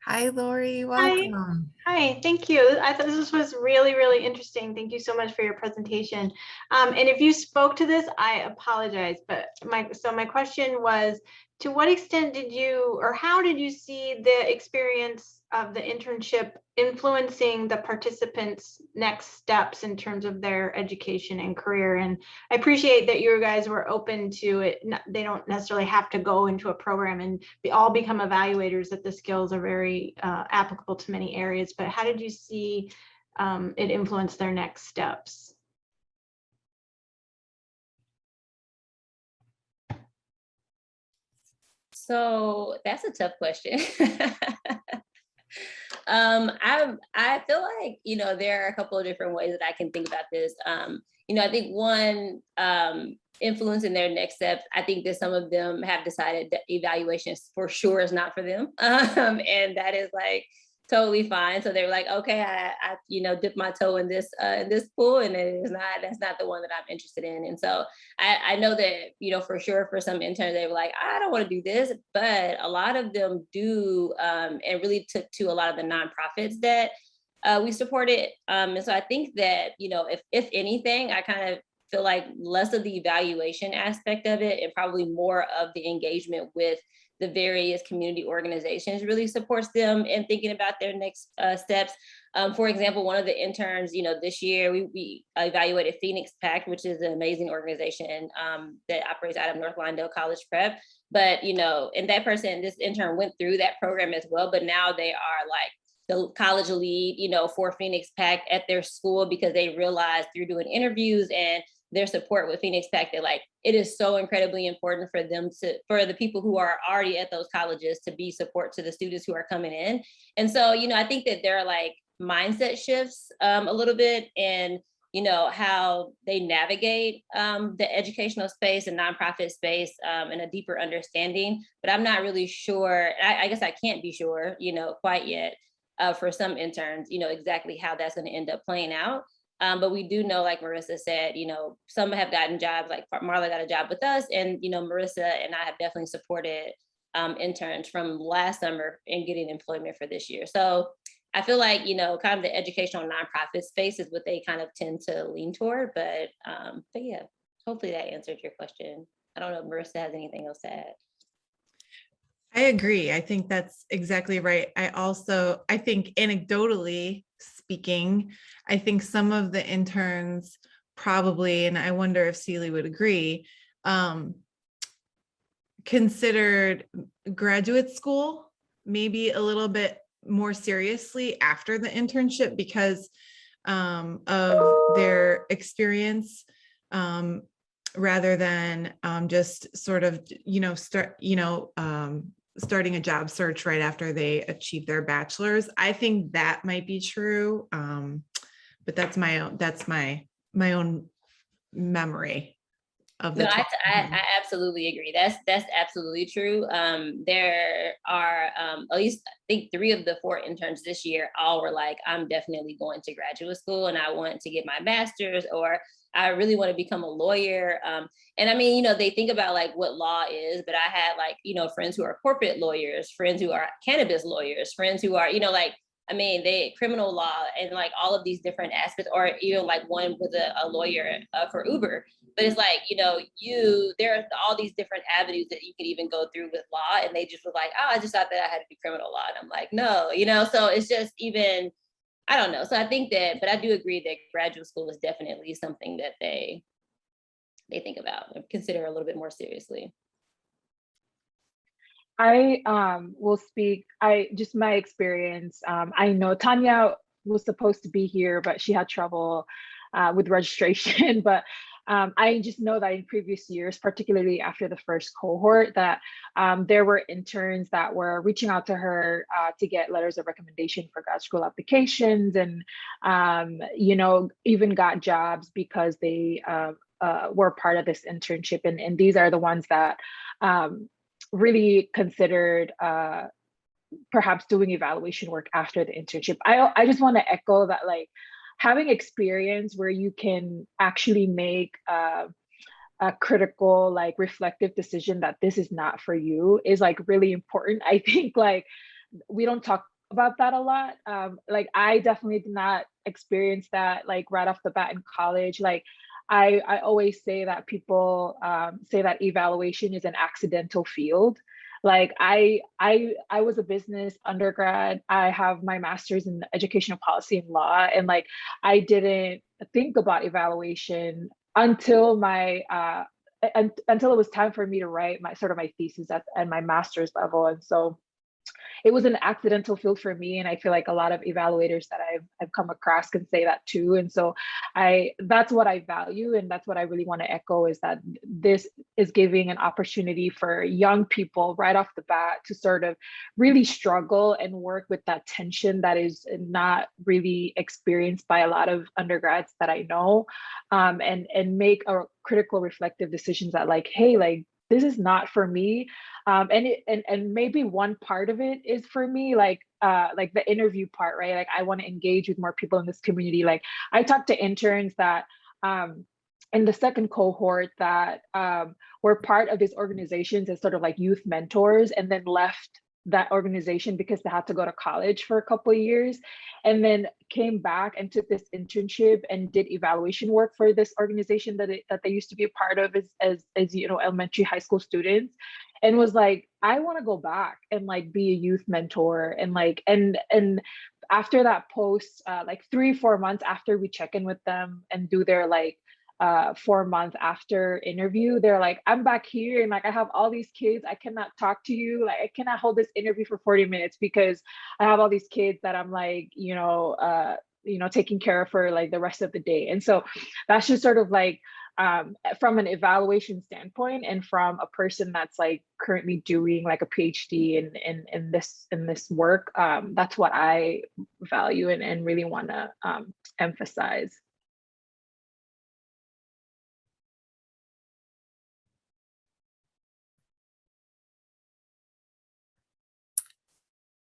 S1: Hi, Lori.
S7: Hi.
S1: Welcome.
S7: Hi, thank you. I thought this was really, really interesting. Thank you so much for your presentation. And if you spoke to this, I apologize. But my question was, to what extent did you, or how did you see the experience of the internship influencing the participants' next steps in terms of their education and career? And I appreciate that you guys were open to it. They don't necessarily have to go into a program and all become evaluators, that the skills are very applicable to many areas. But how did you see it influence their next steps?
S3: So that's a tough question. I feel like, there are a couple of different ways that I can think about this. I think one, influencing their next steps, I think that some of them have decided that evaluation for sure is not for them. And that is like totally fine. So they're like, okay, I dip my toe in this pool, and that's not the one that I'm interested in. And so I know that, for sure for some interns, they were like, I don't want to do this, but a lot of them do, and really took to a lot of the nonprofits that we supported. And so I think that, if anything, I kind of feel like less of the evaluation aspect of it and probably more of the engagement with the various community organizations really supports them in thinking about their next steps. For example, one of the interns, this year we evaluated Phoenix Pact, which is an amazing organization that operates out of North Lawndale College Prep. But, and this intern went through that program as well, but now they are like the college lead, for Phoenix Pact at their school, because they realized through doing interviews and their support with Phoenix Pact that like it is so incredibly important for the people who are already at those colleges to be support to the students who are coming in. And so, I think that there are like mindset shifts a little bit in, how they navigate the educational space and nonprofit space and a deeper understanding. But I'm not really sure. I guess I can't be sure, quite yet for some interns, exactly how that's going to end up playing out. But we do know, like Marissa said, some have gotten jobs, like Marla got a job with us, and, Marissa and I have definitely supported interns from last summer in getting employment for this year. So I feel like, kind of the educational nonprofit space is what they kind of tend to lean toward. But yeah, hopefully that answered your question. I don't know if Marissa has anything else to add.
S6: I agree. I think that's exactly right. I think anecdotally speaking, I think some of the interns probably, and I wonder if Celie would agree, considered graduate school maybe a little bit more seriously after the internship because of their experience, rather than just sort of, starting a job search right after they achieve their bachelor's. I think that might be true, but that's my own memory of the.
S3: No, I absolutely agree. That's absolutely true. There are at least I think 3 of the 4 interns this year all were like, I'm definitely going to graduate school and I want to get my master's, or I really want to become a lawyer. And I mean, they think about like what law is, but I had like, friends who are corporate lawyers, friends who are cannabis lawyers, friends who are, they criminal law and like all of these different aspects, or even like one was a lawyer for Uber. But it's like, there are all these different avenues that you can even go through with law. And they just were like, oh, I just thought that I had to do criminal law. And I'm like, no, so it's just even, I don't know. So I think that, but I do agree that graduate school is definitely something that they think about and consider a little bit more seriously.
S5: I will speak, just my experience. I know Tania was supposed to be here, but she had trouble with registration. But I just know that in previous years, particularly after the first cohort, that there were interns that were reaching out to her to get letters of recommendation for grad school applications, and even got jobs because they were part of this internship. And these are the ones that really considered perhaps doing evaluation work after the internship. I just want to echo that, like, having experience where you can actually make a critical, like, reflective decision that this is not for you is like really important. I think like we don't talk about that a lot. Like I definitely did not experience that like right off the bat in college. Like I always say that people say that evaluation is an accidental field. Like I was a business undergrad. I have my master's in educational policy and law, and like I didn't think about evaluation until my until it was time for me to write my sort of my thesis at my master's level. And so it was an accidental field for me, and I feel like a lot of evaluators that I've come across can say that too. And so that's what I value, and that's what I really want to echo, is that this is giving an opportunity for young people right off the bat to sort of really struggle and work with that tension that is not really experienced by a lot of undergrads that I know, and make a critical reflective decisions that like, hey, like this is not for me. And maybe one part of it is for me, like the interview part, right? Like I want to engage with more people in this community. Like I talked to interns that in the second cohort that were part of these organizations as sort of like youth mentors, and then left that organization because they had to go to college for a couple of years, and then came back and took this internship and did evaluation work for this organization that they used to be a part of as you know, elementary high school students, and was like, I want to go back and like be a youth mentor. And like and after that post, like 3-4 months after we check in with them and do their like 4 months after interview, they're like, I'm back here and like I have all these kids, I cannot talk to you, like I cannot hold this interview for 40 minutes because I have all these kids that I'm like, taking care of for like the rest of the day. And so that's just sort of like from an evaluation standpoint, and from a person that's like currently doing like a PhD in this work, that's what I value and really want to emphasize.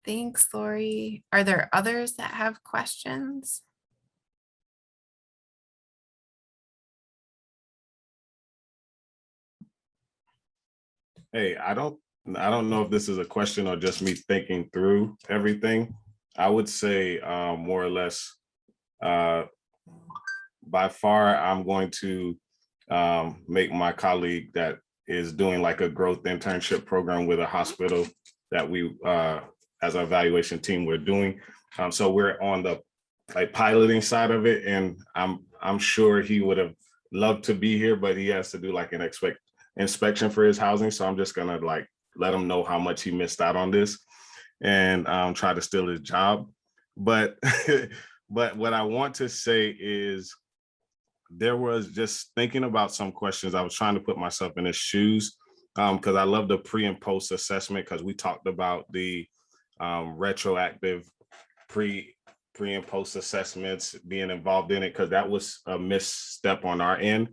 S1: Thanks, Lori. Are there others that have questions?
S8: Hey, I don't know if this is a question or just me thinking through everything. I would say more or less, by far, I'm going to make my colleague that is doing like a growth internship program with a hospital that we, as our evaluation team, we're doing. So we're on the like piloting side of it, and I'm sure he would have loved to be here, but he has to do like an inspection for his housing. So I'm just gonna like let him know how much he missed out on this, and try to steal his job. But but what I want to say is, there was just thinking about some questions. I was trying to put myself in his shoes, because I love the pre and post assessment, because we talked about the retroactive pre and post assessments, being involved in it, because that was a misstep on our end,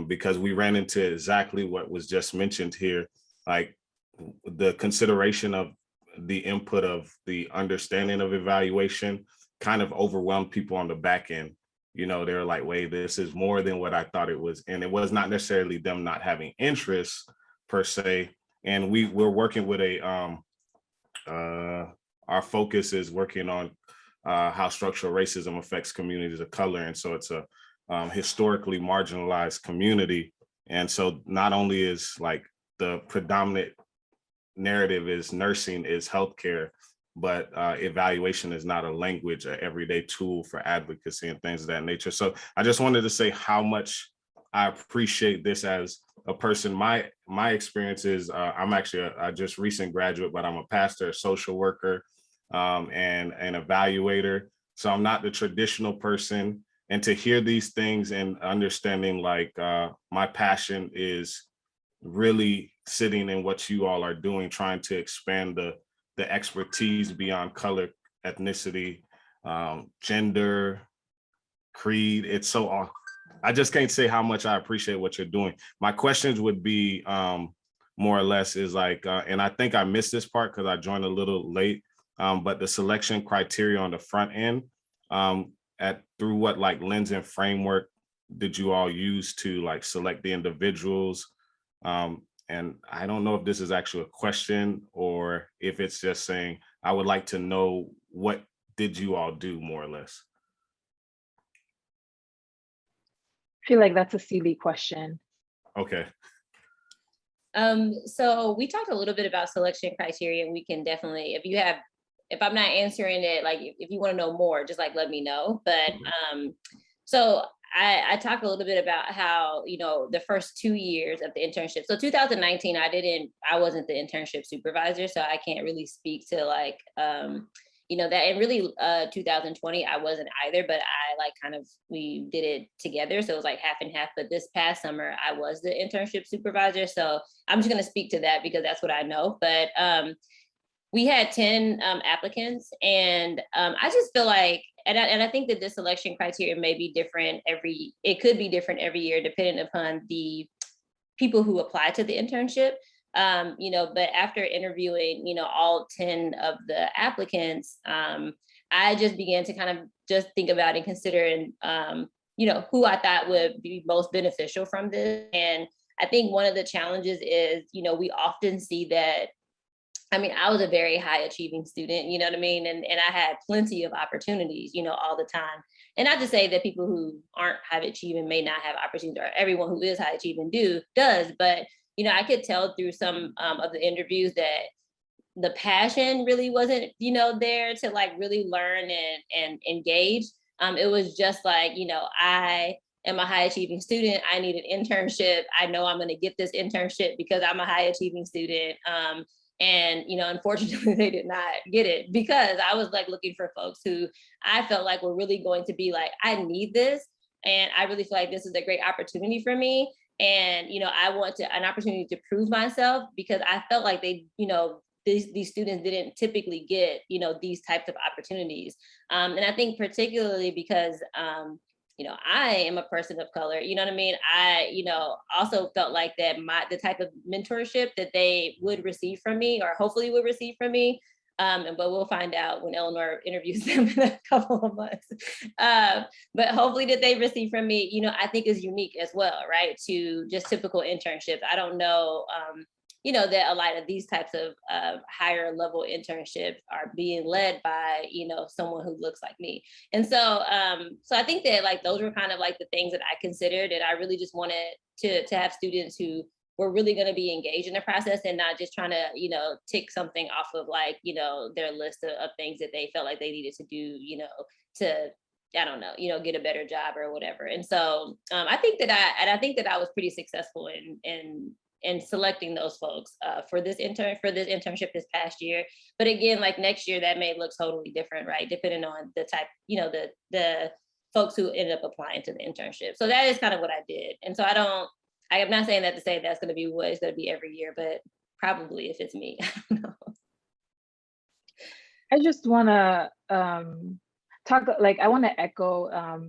S8: because we ran into exactly what was just mentioned here, like the consideration of the input of the understanding of evaluation kind of overwhelmed people on the back end. You know, they're like, wait, this is more than what I thought it was. And it was not necessarily them not having interest per se. And we're working with our focus is working on how structural racism affects communities of color. And so it's a historically marginalized community. And so not only is like the predominant narrative is nursing is healthcare, but evaluation is not a language, an everyday tool for advocacy and things of that nature. So I just wanted to say how much I appreciate this as a person. My experience is I'm actually a just recent graduate, but I'm a pastor, a social worker, and an evaluator. So I'm not the traditional person. And to hear these things and understanding like my passion is really sitting in what you all are doing, trying to expand the expertise beyond color, ethnicity, gender, creed. It's so awesome. I just can't say how much I appreciate what you're doing. My questions would be more or less is like, and I think I missed this part because I joined a little late, but the selection criteria on the front end, through what like lens and framework did you all use to like select the individuals? And I don't know if this is actually a question or if it's just saying, I would like to know, what did you all do, more or less?
S5: I feel like that's a silly question.
S8: Okay.
S3: So we talked a little bit about selection criteria, and we can definitely, if I'm not answering it, like if you want to know more, just like let me know. But so I talked a little bit about how, the first 2 years of the internship. So 2019, I wasn't the internship supervisor, so I can't really speak to like, that. And really 2020, I wasn't either, but we did it together. So it was like half and half. But this past summer, I was the internship supervisor. So I'm just going to speak to that because that's what I know. But we had 10 applicants, and I just feel like, and I think that this selection criteria may be different it could be different every year, depending upon the people who apply to the internship. But after interviewing, all 10 of the applicants, I just began to kind of just think about and consider, and who I thought would be most beneficial from this. And I think one of the challenges is, we often see that, I was a very high achieving student, you know what I mean? And I had plenty of opportunities, all the time. And not to say that people who aren't high achieving may not have opportunities, or everyone who is high achieving does, but I could tell through some of the interviews that the passion really wasn't, there to like really learn and engage. It was just like, I am a high achieving student. I need an internship. I know I'm going to get this internship because I'm a high achieving student. And, unfortunately, they did not get it, because I was like looking for folks who I felt like were really going to be like, I need this. And I really feel like this is a great opportunity for me. And, I want an opportunity to prove myself, because I felt like they, these students didn't typically get, these types of opportunities. And I think particularly because, I am a person of color, you know what I mean? I, also felt like that the type of mentorship that they would receive from me, or hopefully would receive from me, but we'll find out when Eleanor interviews them in a couple of months. But hopefully that they receive from me, I think is unique as well, right? To just typical internships. I don't know, that a lot of these types of higher level internships are being led by, someone who looks like me. And so, so I think that like, those were kind of like the things that I considered, and I really just wanted to have students who were really going to be engaged in the process, and not just trying to, tick something off of like, their list of things that they felt like they needed to do, to, I don't know, get a better job or whatever. And so I think that I was pretty successful in selecting those folks for this internship this past year. But again, like next year, that may look totally different, right? Depending on the type, the folks who ended up applying to the internship. So that is kind of what I did. And so I am not saying that to say that's going to be what it's going to be every year, but probably if it's me, I don't know.
S5: I just want to talk, like, I want to echo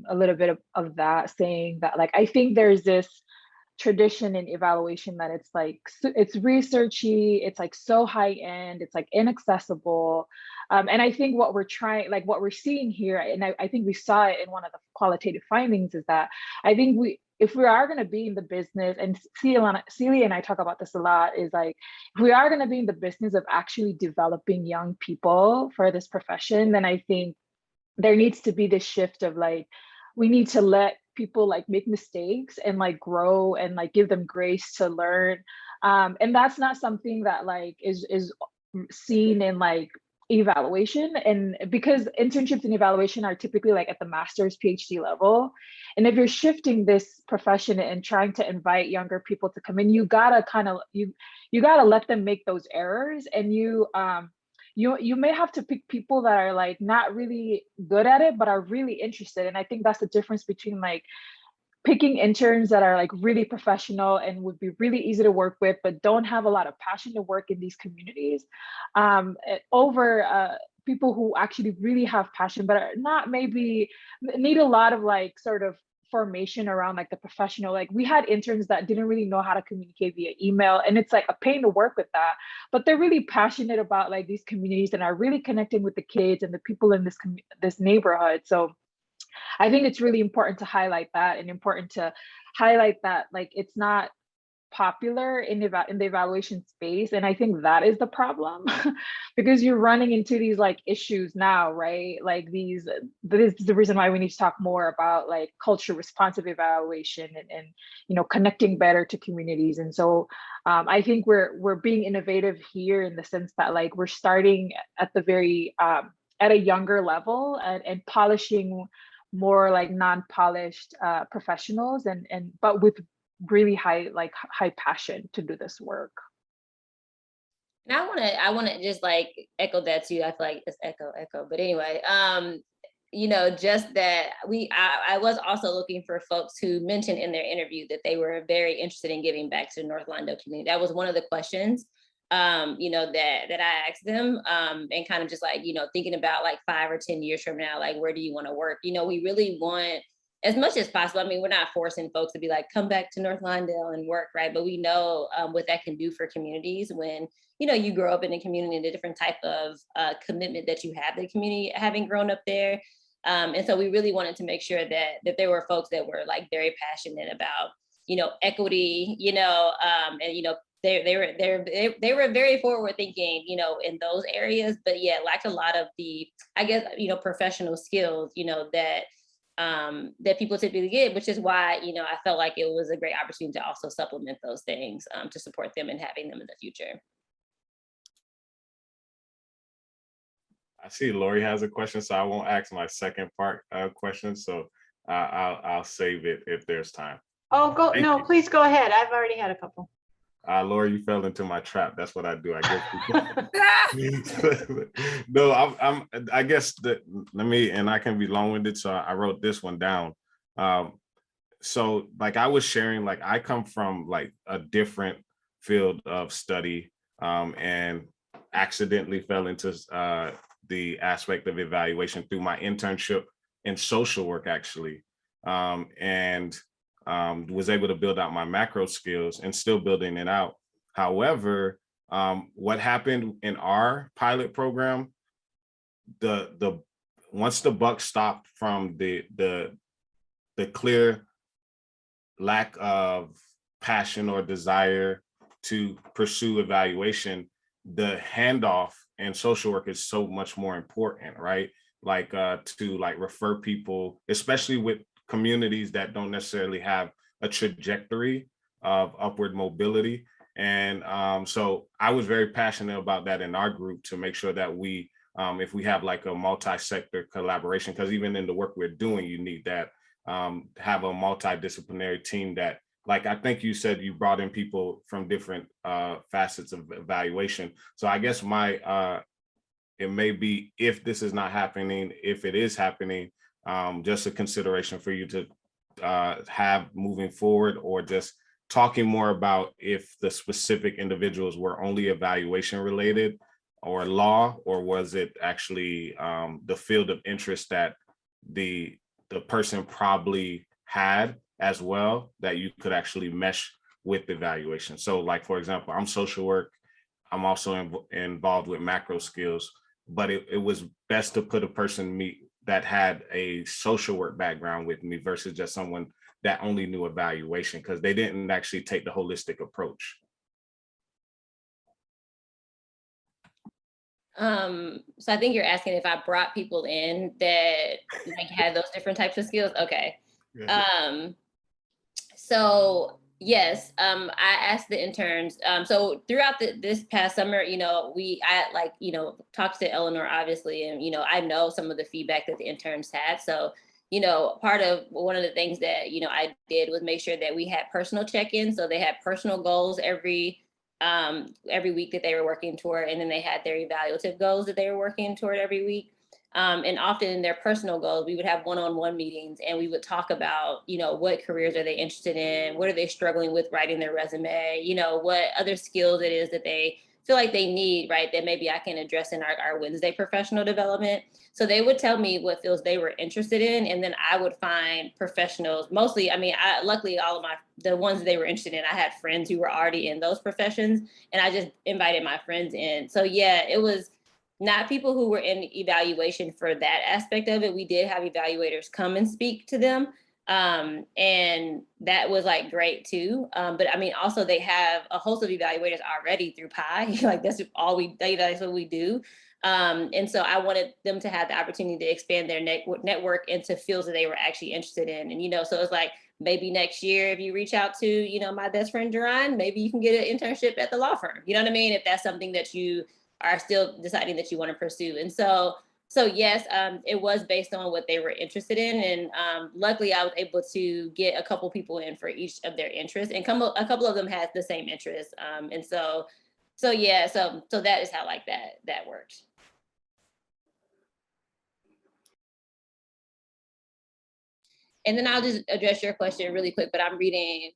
S5: a little bit of that, saying that, like, I think there's this tradition in evaluation that it's like, it's researchy, it's like so high end, it's like inaccessible. And I think what we're seeing here, and I think we saw it in one of the qualitative findings, is that I think if we are going to be in the business, and Celia and I talk about this a lot, is like, if we are going to be in the business of actually developing young people for this profession, then I think there needs to be this shift of like, we need to let people like make mistakes and like grow and like give them grace to learn. And that's not something that like is seen in like evaluation, and because internships and evaluation are typically like at the master's PhD level. And if you're shifting this profession and trying to invite younger people to come in, you gotta you gotta let them make those errors, and you may have to pick people that are like not really good at it but are really interested. And I think that's the difference between like picking interns that are like really professional and would be really easy to work with but don't have a lot of passion to work in these communities, over people who actually really have passion but are not, maybe need a lot of like sort of formation around like the professional. Like we had interns that didn't really know how to communicate via email, and it's like a pain to work with that, but they're really passionate about like these communities and are really connecting with the kids and the people in this neighborhood. So I think it's really important to highlight that, and important to highlight that like it's not popular in the evaluation space. And I think that is the problem because you're running into these like issues now, right? Like this is the reason why we need to talk more about like culture responsive evaluation and you know, connecting better to communities. And so I think we're being innovative here in the sense that like we're starting at the very at a younger level and polishing more like non-polished professionals but with really high passion to do this work.
S3: And I want to just like echo that too. I feel like it's echo, but anyway, you know, just that I was also looking for folks who mentioned in their interview that they were very interested in giving back to the North Lawndale community. That was one of the questions, you know, that I asked them, and kind of just like, you know, thinking about like 5 or 10 years from now, like, where do you want to work? You know, we really want, as much as possible. I mean, we're not forcing folks to be like, come back to North Lawndale and work, right? But we know what that can do for communities when, you know, you grow up in a community and the different type of commitment that you have to the community having grown up there. And so we really wanted to make sure that there were folks that were like very passionate about, you know, equity, you know, and, you know, they were very forward thinking, you know, in those areas, but yeah, lacked a lot of the, I guess, you know, professional skills, you know, that people typically get, which is why, you know, I felt like it was a great opportunity to also supplement those things to support them and having them in the future.
S8: I see Lori has a question, so I won't ask my second part question. So I'll save it if there's time.
S7: Oh, please go ahead. I've already had a couple.
S8: Lori, you fell into my trap. That's what I do. I guess. No, I guess that and I can be long-winded, so I wrote this one down. So like I was sharing, like I come from like a different field of study, and accidentally fell into the aspect of evaluation through my internship in social work, actually, and was able to build out my macro skills and still building it out. However, what happened in our pilot program, once the buck stopped from the clear lack of passion or desire to pursue evaluation, the handoff in social work is so much more important, right? Like to like refer people, especially with communities that don't necessarily have a trajectory of upward mobility. And so I was very passionate about that in our group to make sure that we, if we have like a multi-sector collaboration, because even in the work we're doing, you need that, have a multidisciplinary team that, like I think you said, you brought in people from different facets of evaluation. So I guess it may be, if this is not happening, if it is happening, just a consideration for you to have moving forward, or just talking more about if the specific individuals were only evaluation related or law, or was it actually the field of interest that the person probably had as well, that you could actually mesh with evaluation. So like, for example, I'm social work. I'm also involved with macro skills, but it was best to put a person that had a social work background with me versus just someone that only knew evaluation, because they didn't actually take the holistic approach.
S3: So I think you're asking if I brought people in that like had those different types of skills. Okay. Yeah. So yes, I asked the interns. So throughout this past summer, you know, I talked to Eleanor, obviously, and, you know, I know some of the feedback that the interns had. So, you know, one of the things that, you know, I did was make sure that we had personal check-ins. So they had personal goals every week that they were working toward, and then they had their evaluative goals that they were working toward every week. And often in their personal goals, we would have one-on-one meetings, and we would talk about, you know, what careers are they interested in? What are they struggling with writing their resume? You know, what other skills it is that they feel like they need, right? That maybe I can address in our Wednesday professional development. So they would tell me what fields they were interested in, and then I would find professionals. Mostly, I mean, luckily all of the ones they were interested in, I had friends who were already in those professions, and I just invited my friends in. So yeah, it was not people who were in evaluation for that aspect of it. We did have evaluators come and speak to them, And that was like great too. But I mean, also they have a host of evaluators already through PI. Like that's all that's what we do. And so I wanted them to have the opportunity to expand their network into fields that they were actually interested in. And, you know, so it's like, maybe next year, if you reach out to, you know, my best friend, Duran, maybe you can get an internship at the law firm. You know what I mean? If that's something that you are still deciding that you want to pursue. And so yes, it was based on what they were interested in. And luckily I was able to get a couple people in for each of their interests, and a couple of them had the same interests. And so yeah, so that is how like that works. And then I'll just address your question really quick, but I'm reading.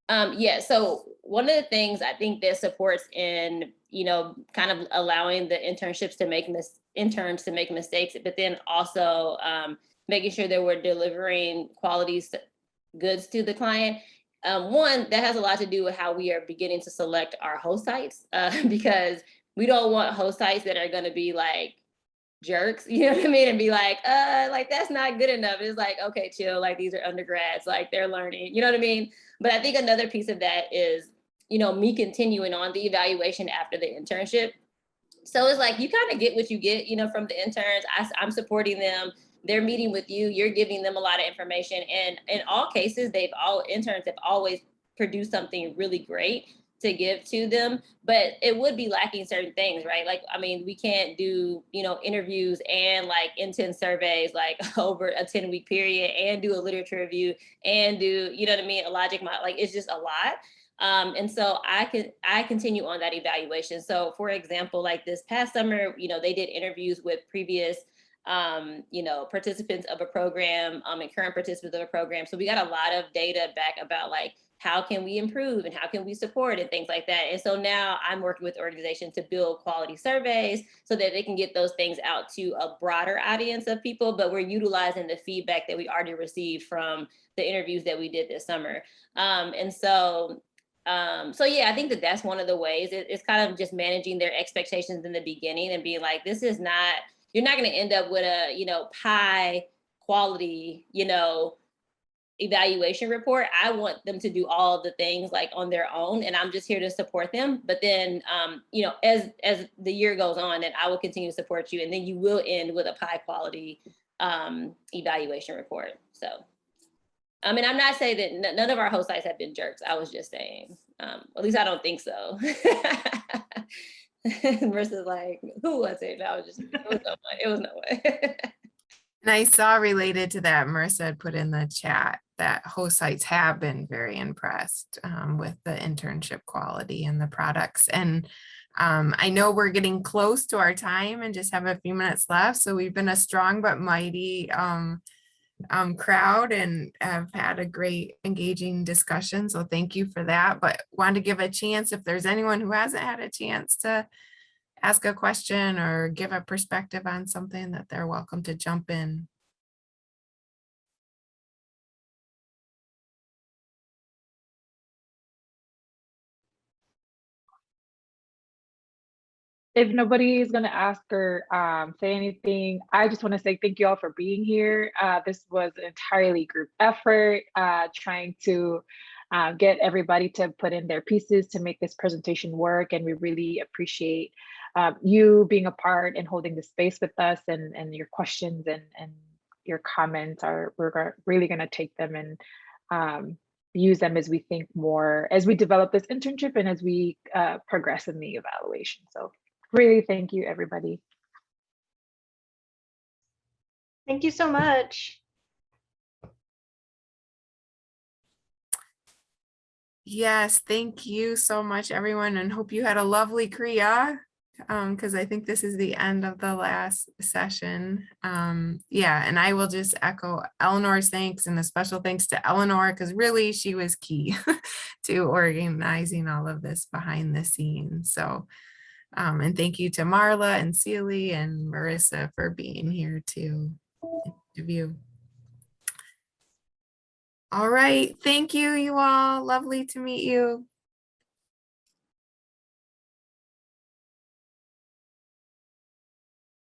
S3: Yeah, so one of the things I think that supports in, you know, kind of allowing the interns to make mistakes, but then also making sure that we're delivering quality goods to the client. One, that has a lot to do with how we are beginning to select our host sites, because we don't want host sites that are going to be like jerks, you know what I mean? And be like that's not good enough. It's like, okay, chill, like these are undergrads, like they're learning, you know what I mean? But I think another piece of that is, you know, me continuing on the evaluation after the internship. So it's like, you kind of get what you get, you know, from the interns. I'm supporting them. They're meeting with you. You're giving them a lot of information. And in all cases, interns have always produced something really great to give to them, but it would be lacking certain things, right? Like, I mean, we can't do, you know, interviews and like intense surveys, like over a 10-week period, and do a literature review and do, you know what I mean? A logic model, like it's just a lot. And so I continue on that evaluation. So for example, like this past summer, you know, they did interviews with previous, you know, participants of a program, and current participants of a program. So we got a lot of data back about like, how can we improve and how can we support and things like that. And so now I'm working with organizations to build quality surveys so that they can get those things out to a broader audience of people, but we're utilizing the feedback that we already received from the interviews that we did this summer. So yeah, I think that's one of the ways. It's kind of just managing their expectations in the beginning and being like, this is not, you're not going to end up with a, you know, high quality, you know, evaluation report. I want them to do all the things like on their own, and I'm just here to support them. But then, you know, as the year goes on, and I will continue to support you, and then you will end with a high quality evaluation report. So, I mean, I'm not saying that none of our host sites have been jerks. I was just saying, at least I don't think so. Versus like, who was it? I was just, it was no one.
S1: And I saw related to that, Marissa had put in the chat that host sites have been very impressed with the internship quality and the products. And I know we're getting close to our time and just have a few minutes left. So we've been a strong but mighty crowd and have had a great engaging discussion. So thank you for that. But want to give a chance if there's anyone who hasn't had a chance to ask a question or give a perspective on something, that they're welcome to jump in.
S5: If nobody is going to ask or say anything, I just want to say thank you all for being here. This was an entirely group effort, trying to get everybody to put in their pieces to make this presentation work. And we really appreciate you being a part and holding the space with us, and your questions and your comments we're really going to take them and use them as we think more, as we develop this internship and as we progress in the evaluation. So really, thank you, everybody.
S7: Thank you so much.
S1: Yes, thank you so much, everyone, and hope you had a lovely CREA, because I think this is the end of the last session. Yeah, and I will just echo Eleanor's thanks, and a special thanks to Eleanor, because really she was key to organizing all of this behind the scenes. So, and thank you to Marla and Celie and Marissa for being here to interview. All right, thank you, you all. Lovely to meet you.